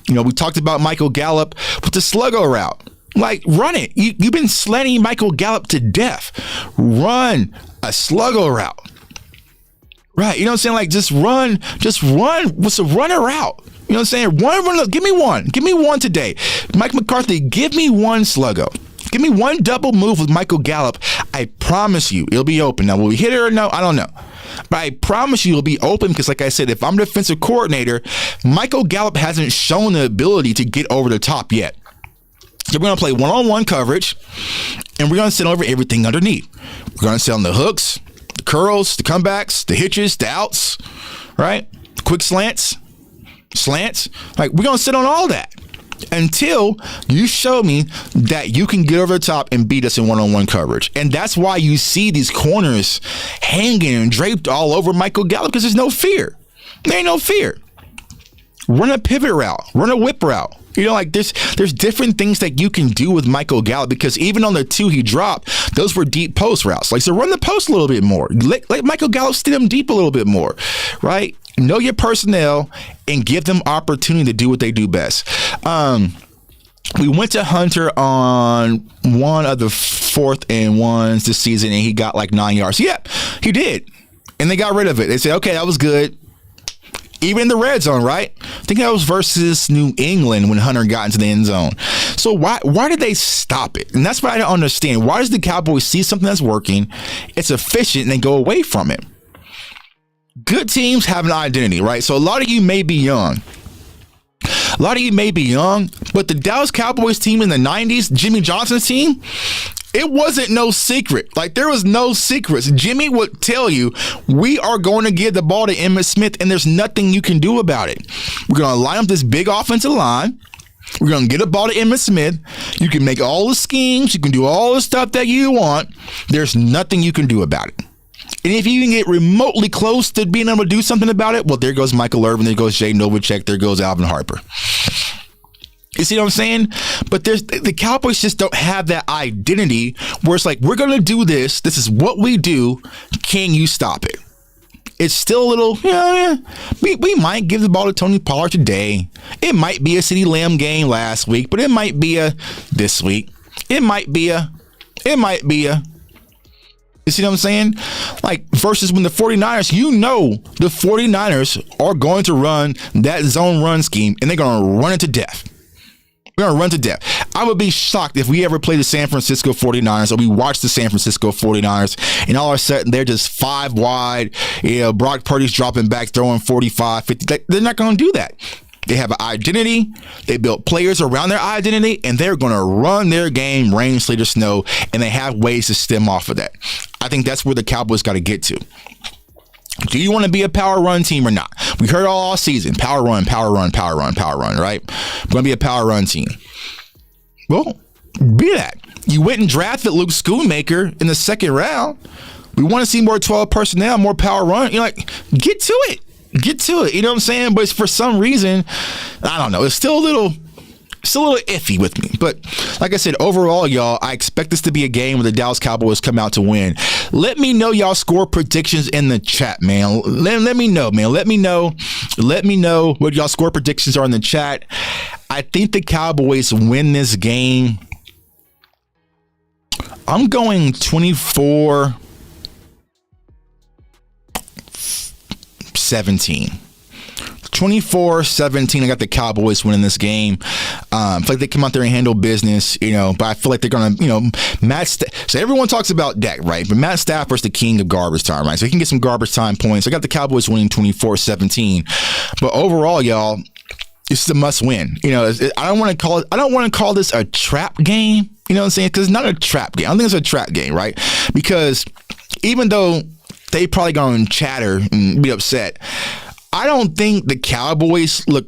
You know, we talked about Michael Gallup with the sluggo route. Like, run it. You've been slanting Michael Gallup to death. Run a sluggo route. Right. You know what I'm saying? Like, just run. What's a runner route? You know what I'm saying? Run. Give me one today. Mike McCarthy, give me one sluggo. Give me one double move with Michael Gallup. I promise you it'll be open. Now, will we hit it or no? I don't know. But I promise you it'll be open because, like I said, if I'm defensive coordinator, Michael Gallup hasn't shown the ability to get over the top yet. So we're going to play one-on-one coverage, and we're going to send over everything underneath. We're going to send on the hooks, the curls, the comebacks, the hitches, the outs, right? Quick slants. Like, we're going to sit on all that until you show me that you can get over the top and beat us in one-on-one coverage. And that's why you see these corners hanging and draped all over Michael Gallup, because there's no fear. There ain't no fear. Run a pivot route. Run a whip route. You know, like there's different things that you can do with Michael Gallup, because even on the 2 he dropped, those were deep post routes. Like, so run the post a little bit more. Let Michael Gallup steer them deep a little bit more, right? Know your personnel and give them opportunity to do what they do best. We went to Hunter on one of the 4th and 1s this season, and he got like 9 yards. Yep, he did. And they got rid of it. They said, okay, that was good. Even in the red zone, right? I think that was versus New England when Hunter got into the end zone. So why did they stop it? And that's what I don't understand. Why does the Cowboys see something that's working, it's efficient, and they go away from it? Good teams have an identity, right? So a lot of you may be young. But the Dallas Cowboys team in the 90s, Jimmy Johnson's team, it wasn't no secret. Like, there was no secrets. Jimmy would tell you, we are going to give the ball to Emmitt Smith, and there's nothing you can do about it. We're going to line up this big offensive line. We're going to get a ball to Emmitt Smith. You can make all the schemes. You can do all the stuff that you want. There's nothing you can do about it. And if you can get remotely close to being able to do something about it, well, there goes Michael Irvin, there goes Jay Novacek, there goes Alvin Harper. You see what I'm saying? But the Cowboys just don't have that identity where it's like, we're going to do this. This is what we do. Can you stop it? It's still a little, we might give the ball to Tony Pollard today. It might be a CeeDee Lamb game last week, but it might be a this week. It might be a. You see what I'm saying? Like, versus when the 49ers, the 49ers are going to run that zone run scheme, and they're going to run it to death. We're going to run to death. I would be shocked if we ever play the San Francisco 49ers, or we watch the San Francisco 49ers, and all of a sudden they're just 5 wide. Brock Purdy's dropping back, throwing 45, 50. They're not going to do that. They have an identity. They built players around their identity, and they're going to run their game, rain, sleet, or snow, and they have ways to stem off of that. I think that's where the Cowboys got to get to. Do you want to be a power run team or not? We heard all season, power run, right? We're going to be a power run team. Well, be that. You went and drafted Luke Schoonmaker in the 2nd round. We want to see more 12 personnel, more power run. You're like, get to it. You know what I'm saying? But for some reason, I don't know. It's still a little iffy with me. But like I said, overall, y'all, I expect this to be a game where the Dallas Cowboys come out to win. Let me know y'all score predictions in the chat, man. Let me know, man. Let me know what y'all score predictions are in the chat. I think the Cowboys win this game. I'm going 24. 24-17. 24-17. I got the Cowboys winning this game. I feel like they come out there and handle business, but I feel like they're going to, so everyone talks about Dak, right? But Matt Stafford's the king of garbage time, right? So he can get some garbage time points. I got the Cowboys winning 24-17. But overall, y'all, it's a must win. I don't want to call this a trap game. You know what I'm saying? Because it's not a trap game. I don't think it's a trap game, right? Because even though they probably going to chatter and be upset, I don't think the Cowboys look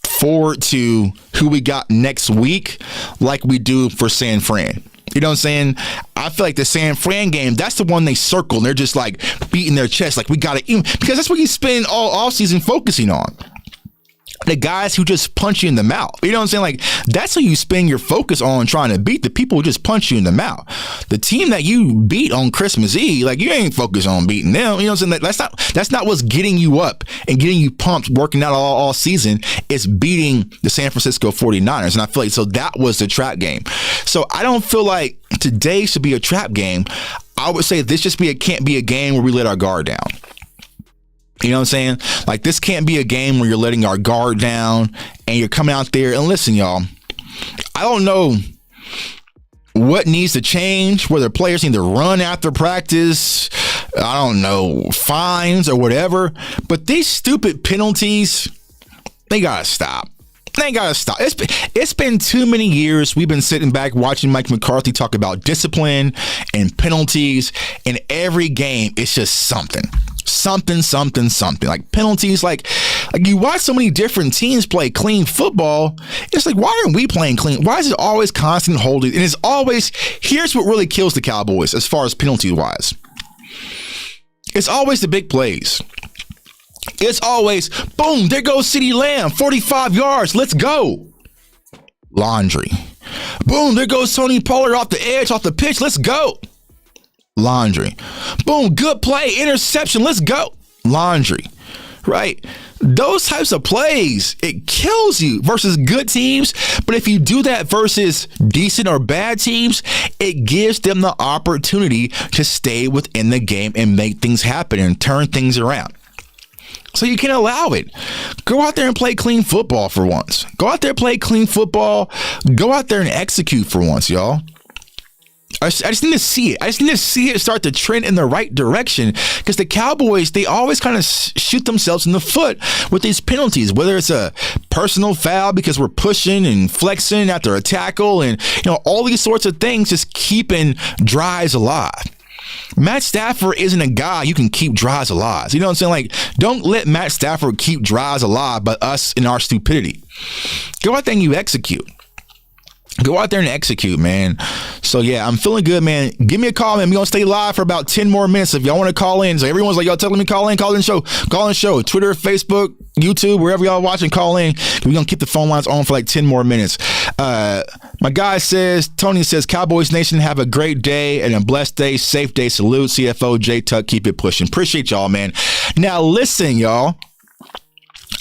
forward to who we got next week like we do for San Fran. You know what I'm saying? I feel like the San Fran game, that's the one they circle. And they're just like beating their chest like we got to, because that's what you spend all offseason focusing on. The guys who just punch you in the mouth. You know what I'm saying? Like, that's who you spend your focus on trying to beat, the people who just punch you in the mouth. The team that you beat on Christmas Eve, like, you ain't focused on beating them. You know what I'm saying? That's not what's getting you up and getting you pumped, working out all season. It's beating the San Francisco 49ers. And I feel like, so that was the trap game. So I don't feel like today should be a trap game. I would say this can't be a game where we let our guard down. You know what I'm saying? Like, this can't be a game where you're letting our guard down and you're coming out there. And listen, y'all, I don't know what needs to change, whether players need to run after practice, I don't know, fines or whatever. But these stupid penalties, they got to stop. They got to stop. It's been too many years. We've been sitting back watching Mike McCarthy talk about discipline and penalties. In every game, it's just something. Like penalties, like you watch so many different teams play clean football. It's like, why aren't we playing clean? Why is it always constant holding? And it's always, here's what really kills the Cowboys as far as penalty wise. It's always the big plays. It's always, boom, there goes CeeDee Lamb, 45 yards, let's go. Laundry. Boom, there goes Tony Pollard off the edge, off the pitch, let's go. Laundry. Boom, good play, interception, let's go. Laundry, right? Those types of plays, it kills you versus good teams. But if you do that versus decent or bad teams, it gives them the opportunity to stay within the game and make things happen and turn things around. So you can allow it. Go out there and play clean football for once. Go out there, play clean football. Go out there and execute for once, y'all. I just need to see it. I just need to see it start to trend in the right direction, because the Cowboys, they always kind of shoot themselves in the foot with these penalties, whether it's a personal foul because we're pushing and flexing after a tackle and, all these sorts of things, just keeping drives alive. Matt Stafford isn't a guy you can keep drives alive. You know what I'm saying? Like, don't let Matt Stafford keep drives alive by us and our stupidity. Go out there and you execute. Go out there and execute, man. So, yeah, I'm feeling good, man. Give me a call, man. We're going to stay live for about 10 more minutes. If y'all want to call in. So everyone's like, y'all telling me call in show. Twitter, Facebook, YouTube, wherever y'all watching, call in. We're going to keep the phone lines on for like 10 more minutes. My guy says, Tony says, Cowboys Nation, have a great day and a blessed day. Safe day. Salute, CFO, J Tuck. Keep it pushing. Appreciate y'all, man. Now, listen, y'all.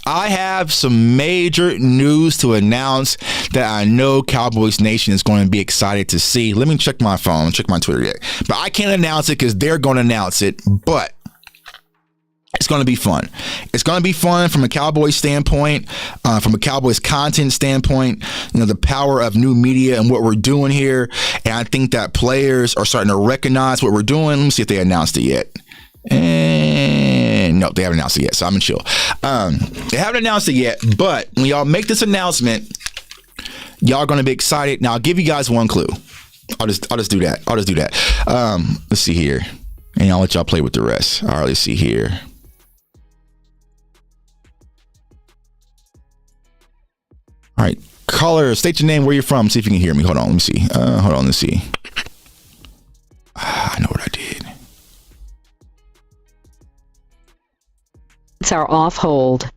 I have some major news to announce that I know Cowboys Nation is going to be excited to see. Let me check my phone, check my Twitter yet. But I can't announce it because they're going to announce it. But it's going to be fun. It's going to be fun from a Cowboys standpoint, from a Cowboys content standpoint, the power of new media and what we're doing here. And I think that players are starting to recognize what we're doing. Let me see if they announced it yet. And no, they haven't announced it yet, so I'm in chill. They haven't announced it yet, but when y'all make this announcement, y'all are going to be excited. Now, I'll give you guys one clue. I'll just do that. Let's see here, and I'll let y'all play with the rest. All right, let's see here. All right, caller, state your name, where you're from. See if you can hear me. Hold on, let me see. Let's see. I know what I did. It's our off hold.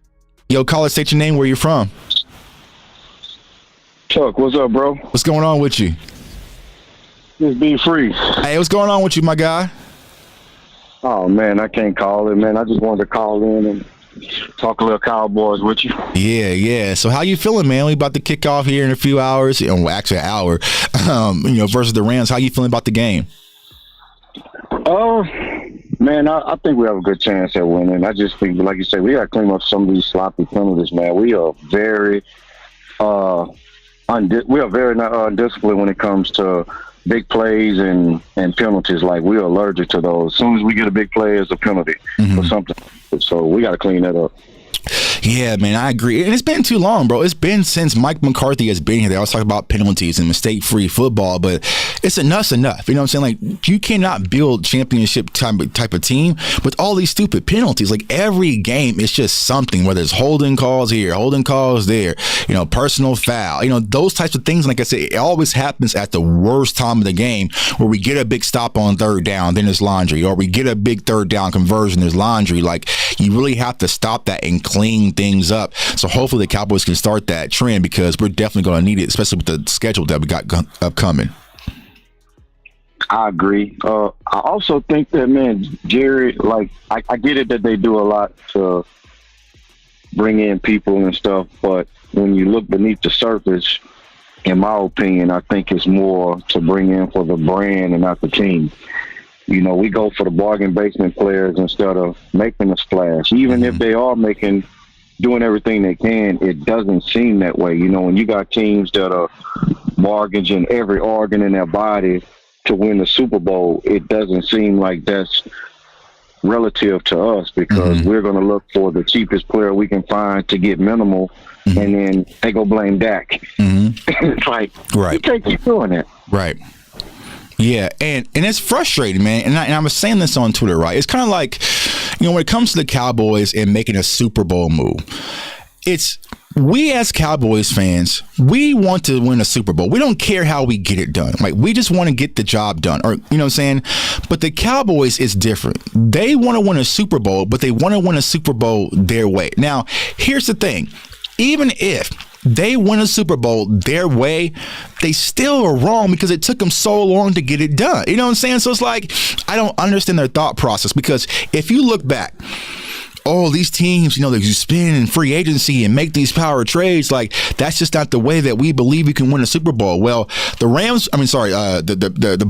Yo, caller, state your name, where you're from. Chuck, what's up, bro? What's going on with you? Just be free. Hey, what's going on with you, my guy? Oh, man, I can't call it, man. I just wanted to call in and talk a little Cowboys with you. Yeah. So how you feeling, man? We about to kick off here in a few hours. Actually an hour, versus the Rams. How you feeling about the game? Man, Man, I think we have a good chance at winning. I just think, like you say, we got to clean up some of these sloppy penalties, man. We are very not undisciplined when it comes to big plays and penalties. Like, we're allergic to those. As soon as we get a big play, it's a penalty or something. So we got to clean that up. Yeah, man, I agree. And it's been too long, bro. It's been since Mike McCarthy has been here. They always talk about penalties and mistake-free football, but it's enough. You know what I'm saying? Like, you cannot build championship type of team with all these stupid penalties. Like, every game, it's just something, whether it's holding calls here, holding calls there, personal foul, those types of things. Like I said, it always happens at the worst time of the game where we get a big stop on third down, then it's laundry, or we get a big third down conversion, there's laundry. Like, you really have to stop that and clean things up. So hopefully the Cowboys can start that trend, because we're definitely going to need it, especially with the schedule that we got upcoming. I agree. I also think that, man, Jerry, like, I get it that they do a lot to bring in people and stuff, but when you look beneath the surface, in my opinion, I think it's more to bring in for the brand and not the team. We go for the bargain basement players instead of making a splash. Even if they are doing everything they can, it doesn't seem that way. When you got teams that are mortgaging every organ in their body to win the Super Bowl, it doesn't seem like that's relative to us, because we're going to look for the cheapest player we can find to get minimal, and then they go blame Dak. It's like, you can't keep doing that. Right. Yeah, and it's frustrating, man. And I was saying this on Twitter, right? It's kind of like, when it comes to the Cowboys and making a Super Bowl move, we as Cowboys fans, we want to win a Super Bowl. We don't care how we get it done. Like, we just want to get the job done, or, what I'm saying? But the Cowboys is different. They want to win a Super Bowl, but they want to win a Super Bowl their way. Now, here's the thing. Even if they win a Super Bowl their way, they still are wrong, because it took them so long to get it done. You know what I'm saying? So it's like, I don't understand their thought process, because if you look back, these teams, they spin in free agency and make these power trades, like, that's just not the way that we believe we can win a Super Bowl. Well, the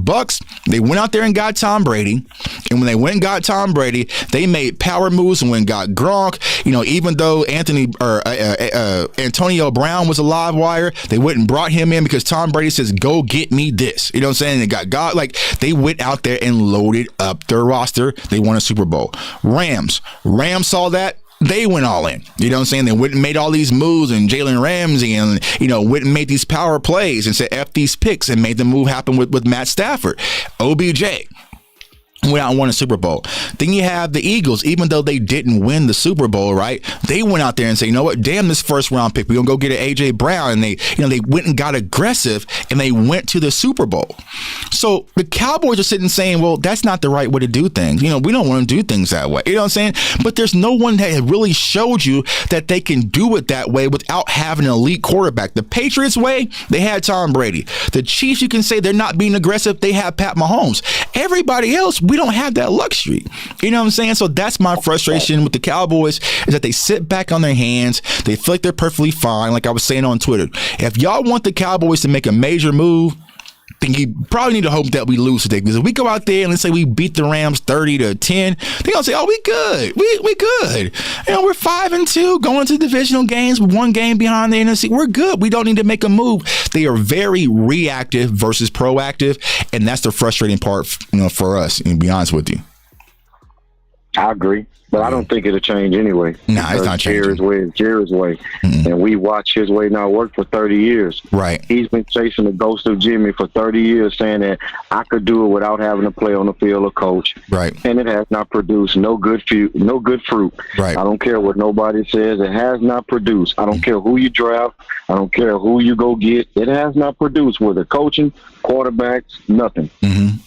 Bucks, they went out there and got Tom Brady, and when they went and got Tom Brady, they made power moves and went and got Gronk. Even though Antonio Brown was a live wire, they went and brought him in because Tom Brady says, "Go get me this." You know what I'm saying? They got God. Like, they went out there and loaded up their roster. They won a Super Bowl. Rams saw that. They went all in. You know what I'm saying? They went and made all these moves, and Jalen Ramsey, and, went and made these power plays and said, F these picks, and made the move happen with Matt Stafford. OBJ went out and won a Super Bowl. Then you have the Eagles, even though they didn't win the Super Bowl, right? They went out there and said, you know what? Damn this first round pick. We're going to go get an A.J. Brown. And they went and got aggressive, and they went to the Super Bowl. So the Cowboys are sitting saying, well, that's not the right way to do things. We don't want to do things that way. You know what I'm saying? But there's no one that really showed you that they can do it that way without having an elite quarterback. The Patriots way, they had Tom Brady. The Chiefs, you can say they're not being aggressive. They have Pat Mahomes. Everybody else, we don't have that luxury. You know what I'm saying? So that's my frustration with the Cowboys, is that they sit back on their hands. They feel like they're perfectly fine. Like I was saying on Twitter, if y'all want the Cowboys to make a major move, then you probably need to hope that we lose today. Because if we go out there and let's say we beat the Rams 30-10, they're gonna say, "Oh, we good. We good. We're 5-2 going to divisional games with one game behind the NFC. We're good. We don't need to make a move." They are very reactive versus proactive, and that's the frustrating part, for us. To be honest with you, I agree. But I don't think it'll change anyway. Nah, it's not changing. Jerry's way is Jerry's way. And we watch his way now work for 30 years. Right. He's been chasing the ghost of Jimmy for 30 years, saying that I could do it without having to play on the field or coach. Right. And it has not produced no good fruit. Right. I don't care what nobody says. It has not produced. I don't care who you draft. I don't care who you go get. It has not produced, whether coaching, quarterbacks, nothing.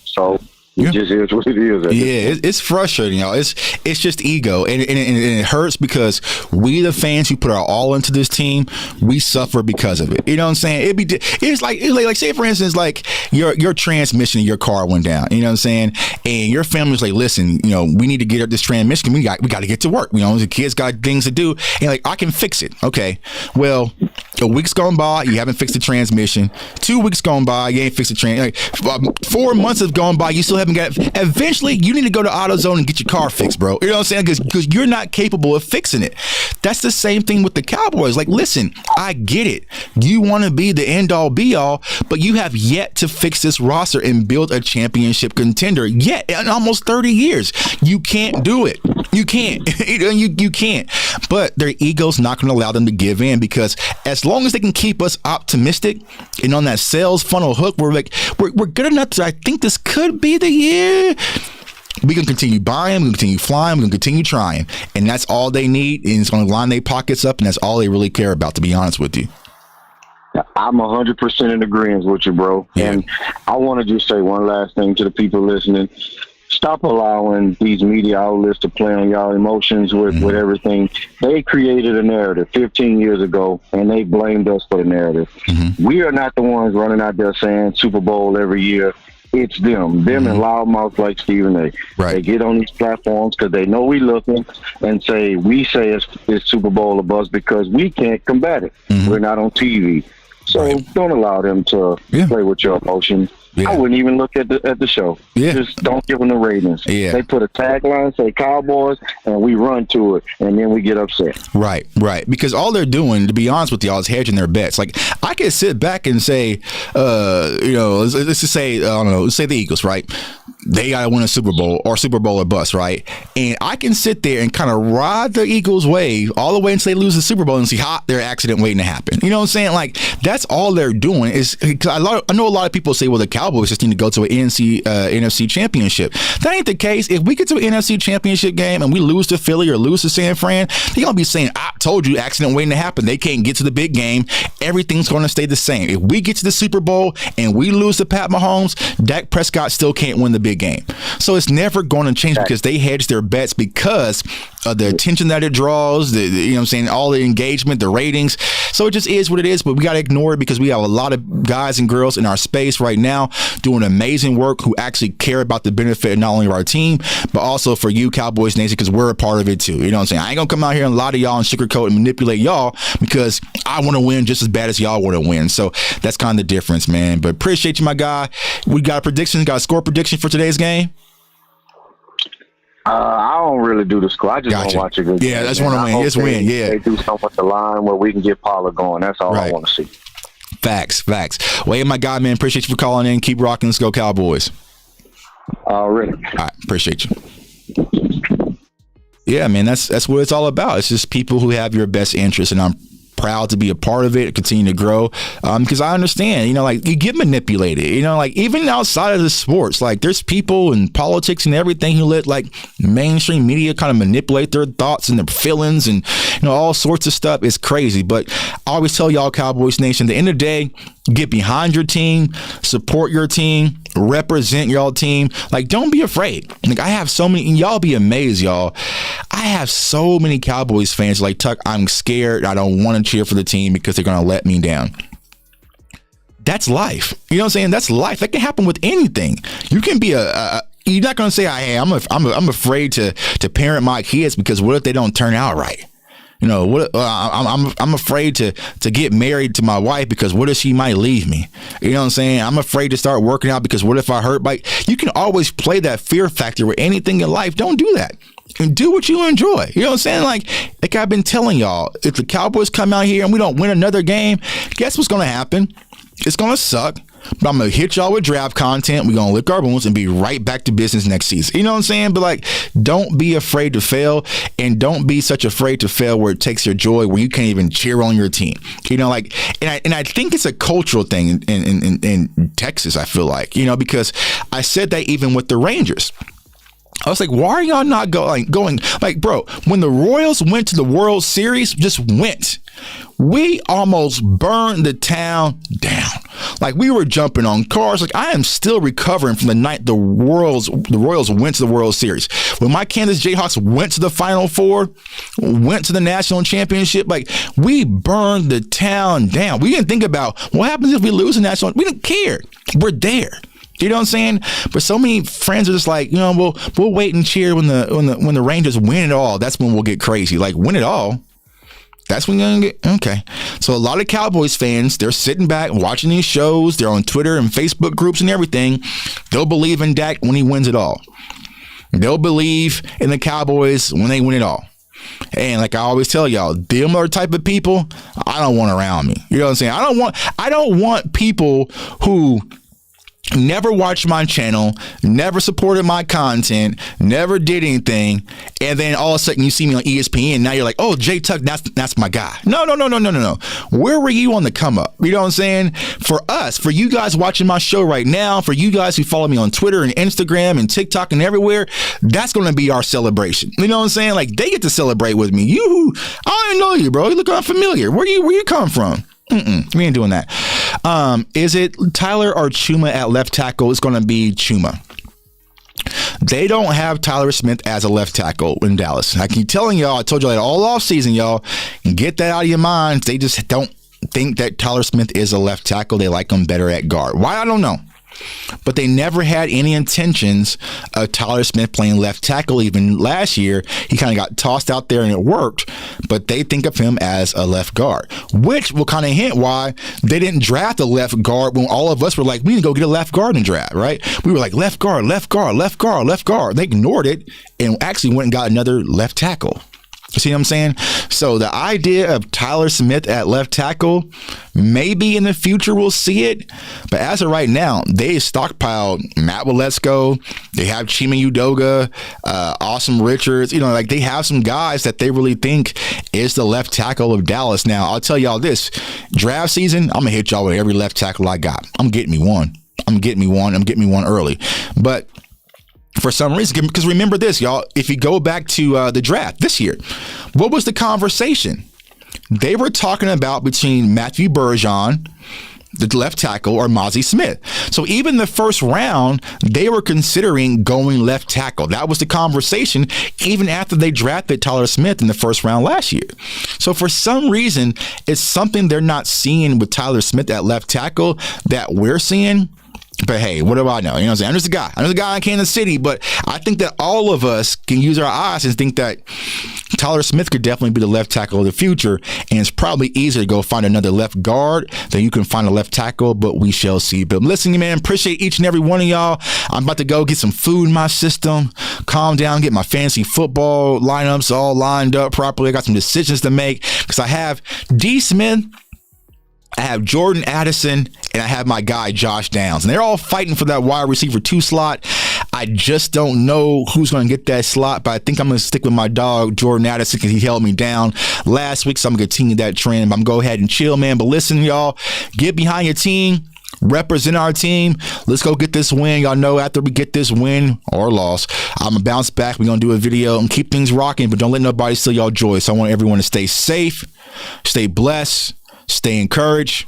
So it just is what it is. It's frustrating, y'all. It's just ego, and it hurts, because we, the fans who put our all into this team, we suffer because of it. You know what I'm saying? It's like say for instance, like your transmission in your car went down. You know what I'm saying? And your family's like, listen, we need to get up this transmission. We got to get to work. The kids got things to do, and like, I can fix it. Okay, well, a week's gone by, you haven't fixed the transmission. 2 weeks gone by, you ain't fixed the 4 months have gone by, you still haven't got it. Eventually, you need to go to AutoZone and get your car fixed, bro. You know what I'm saying? Because you're not capable of fixing it. That's the same thing with the Cowboys. Like, listen, I get it. You want to be the end-all, be-all, but you have yet to fix this roster and build a championship contender yet in almost 30 years. You can't do it. You can't. You can't. But their ego's not going to allow them to give in, because as long as they can keep us optimistic and on that sales funnel hook, we're good enough to, I think this could be the year. We can continue buying, we can continue flying, we can continue trying. And that's all they need. And it's going to line their pockets up, and that's all they really care about, to be honest with you. I'm 100% in agreement with you, bro. Yeah. And I want to just say one last thing to the people listening. Stop allowing these media outlets to play on y'all emotions with everything. They created a narrative 15 years ago, and they blamed us for the narrative. We are not the ones running out there saying Super Bowl every year. It's them and loudmouths like Stephen A. Right. They get on these platforms because they know we looking and say it's Super Bowl or bust because we can't combat it. We're not on TV. So don't allow them to play with your emotions. Yeah. I wouldn't even look at the show. Yeah. Just don't give them the ratings. Yeah. They put a tagline, say Cowboys, and we run to it, and then we get upset. Right. Because all they're doing, to be honest with y'all, is hedging their bets. Like, I could sit back and say, let's just say, I don't know, let's say the Eagles, right? They got to win a Super Bowl or bust, right? And I can sit there and kind of ride the Eagles' wave all the way until they lose the Super Bowl and see, their accident waiting to happen. You know what I'm saying? Like, that's all they're doing. Is because I know a lot of people say, well, the Cowboys just need to go to an NFC championship. That ain't the case. If we get to an NFC championship game and we lose to Philly or lose to San Fran, they're going to be saying, I told you, accident waiting to happen. They can't get to the big game. Everything's going to stay the same. If we get to the Super Bowl and we lose to Pat Mahomes, Dak Prescott still can't win the big game. So it's never going to change because they hedge their bets because of the attention that it draws, you know what I'm saying, all the engagement, the ratings. So it just is what it is, but we got to ignore it because we have a lot of guys and girls in our space right now doing amazing work who actually care about the benefit of not only of our team, but also for you, Cowboys Nation, because we're a part of it too. You know what I'm saying? I ain't going to come out here and lie to y'all and sugarcoat and manipulate y'all because I want to win just as bad as y'all want to win. So that's kind of the difference, man. But appreciate you, my guy. We got a prediction, got a score prediction for today's game? I don't really do the score. I just want to watch a good game. Yeah, that's one of win. Just win. Yeah. They do something with the line where we can get Pollard going. That's all I want to see. Facts. Well, hey, my guy, man, appreciate you for calling in. Keep rocking. Let's go, Cowboys. Already. All right, appreciate you. Yeah, man, that's what it's all about. It's just people who have your best interest, and I'm proud to be a part of it, continue to grow, because I understand, you know, like, you get manipulated, you know, like, even outside of the sports, like, there's people in politics and everything who let, like, mainstream media kind of manipulate their thoughts and their feelings and, you know, all sorts of stuff. It's crazy. But I always tell y'all, Cowboys Nation, at the end of the day, get behind your team, support your team, represent y'all team. Like, don't be afraid. Like, I have so many, and y'all be amazed, y'all. I have so many Cowboys fans like, Tuck, I'm scared. I don't want to cheer for the team because they're going to let me down. That's life. You know what I'm saying? That's life. That can happen with anything. You can be you're not going to say, hey, I'm afraid to parent my kids because what if they don't turn out right? You know, what? I'm afraid to get married to my wife because what if she might leave me? You know what I'm saying? I'm afraid to start working out because what if I hurt? Like, you can always play that fear factor with anything in life. Don't do that. And do what you enjoy. You know what I'm saying? Like I've been telling y'all, if the Cowboys come out here and we don't win another game, guess what's going to happen? It's going to suck. But I'm going to hit y'all with draft content. We're going to lick our wounds and be right back to business next season. You know what I'm saying? But, like, don't be afraid to fail, and don't be such afraid to fail where it takes your joy, where you can't even cheer on your team. You know, like, and I think it's a cultural thing in Texas, I feel like, you know, because I said that even with the Rangers. I was like, why are y'all not going? Like, bro, when the Royals went to the World Series, just went. We almost burned the town down. Like, we were jumping on cars. Like, I am still recovering from the night the Royals went to the World Series. When my Kansas Jayhawks went to the Final Four, went to the national championship, like, we burned the town down. We didn't think about what happens if we lose the national. We didn't care. We're there. You know what I'm saying? But so many friends are just like, you know, we'll wait and cheer when the Rangers win it all. That's when we'll get crazy. Like, win it all. That's when you're going to get, okay. So a lot of Cowboys fans, they're sitting back watching these shows. They're on Twitter and Facebook groups and everything. They'll believe in Dak when he wins it all. They'll believe in the Cowboys when they win it all. And like I always tell y'all, them are the type of people I don't want around me. You know what I'm saying? I don't want people who never watched my channel, never supported my content, never did anything, and then all of a sudden you see me on ESPN. Now you're like, oh, Jay Tuck, that's my guy. No. Where were you on the come up? You know what I'm saying? For us, for you guys watching my show right now, for you guys who follow me on Twitter and Instagram and TikTok and everywhere, that's going to be our celebration. You know what I'm saying? Like, they get to celebrate with me. I don't even know you, bro. You look unfamiliar. Where you come from? We ain't doing that. Is it Tyler or Chuma at left tackle? It's going to be Chuma. They don't have Tyler Smith as a left tackle in Dallas. I keep telling y'all, I told y'all that all offseason, y'all. Get that out of your minds. They just don't think that Tyler Smith is a left tackle. They like him better at guard. Why? I don't know. But they never had any intentions of Tyler Smith playing left tackle. Even last year, he kind of got tossed out there and it worked. But they think of him as a left guard, which will kind of hint why they didn't draft a left guard when all of us were like, we need to go get a left guard and draft, right? We were like, left guard, left guard, left guard, left guard. They ignored it and actually went and got another left tackle. You see what I'm saying? So the idea of Tyler Smith at left tackle, maybe in the future we'll see it. But as of right now, they stockpiled Matt Waletzko. They have Chima Udoga, Awesome Richards. You know, like they have some guys that they really think is the left tackle of Dallas. Now, I'll tell y'all this. Draft season, I'm going to hit y'all with every left tackle I got. I'm getting me one. I'm getting me one early. But for some reason, because remember this, y'all, if you go back to the draft this year, what was the conversation? They were talking about between Matthew Bergeron, the left tackle, or Mozzie Smith. So even the first round, they were considering going left tackle. That was the conversation even after they drafted Tyler Smith in the first round last year. So for some reason, it's something they're not seeing with Tyler Smith at left tackle that we're seeing. But hey, what do I know? You know what I'm saying? I'm just a guy in Kansas City, but I think that all of us can use our eyes and think that Tyler Smith could definitely be the left tackle of the future, and it's probably easier to go find another left guard than you can find a left tackle, but we shall see. But listen, man, appreciate each and every one of y'all. I'm about to go get some food in my system, calm down, get my fantasy football lineups all lined up properly. I got some decisions to make because I have D. Smith, I have Jordan Addison, and I have my guy Josh Downs. And they're all fighting for that wide receiver 2 slot. I just don't know who's going to get that slot, but I think I'm going to stick with my dog Jordan Addison because he held me down last week, so I'm going to continue that trend. I'm going to go ahead and chill, man. But listen, y'all, get behind your team. Represent our team. Let's go get this win. Y'all know after we get this win or loss, I'm going to bounce back. We're going to do a video and keep things rocking, but don't let nobody steal y'all joy. So I want everyone to stay safe, stay blessed, stay encouraged,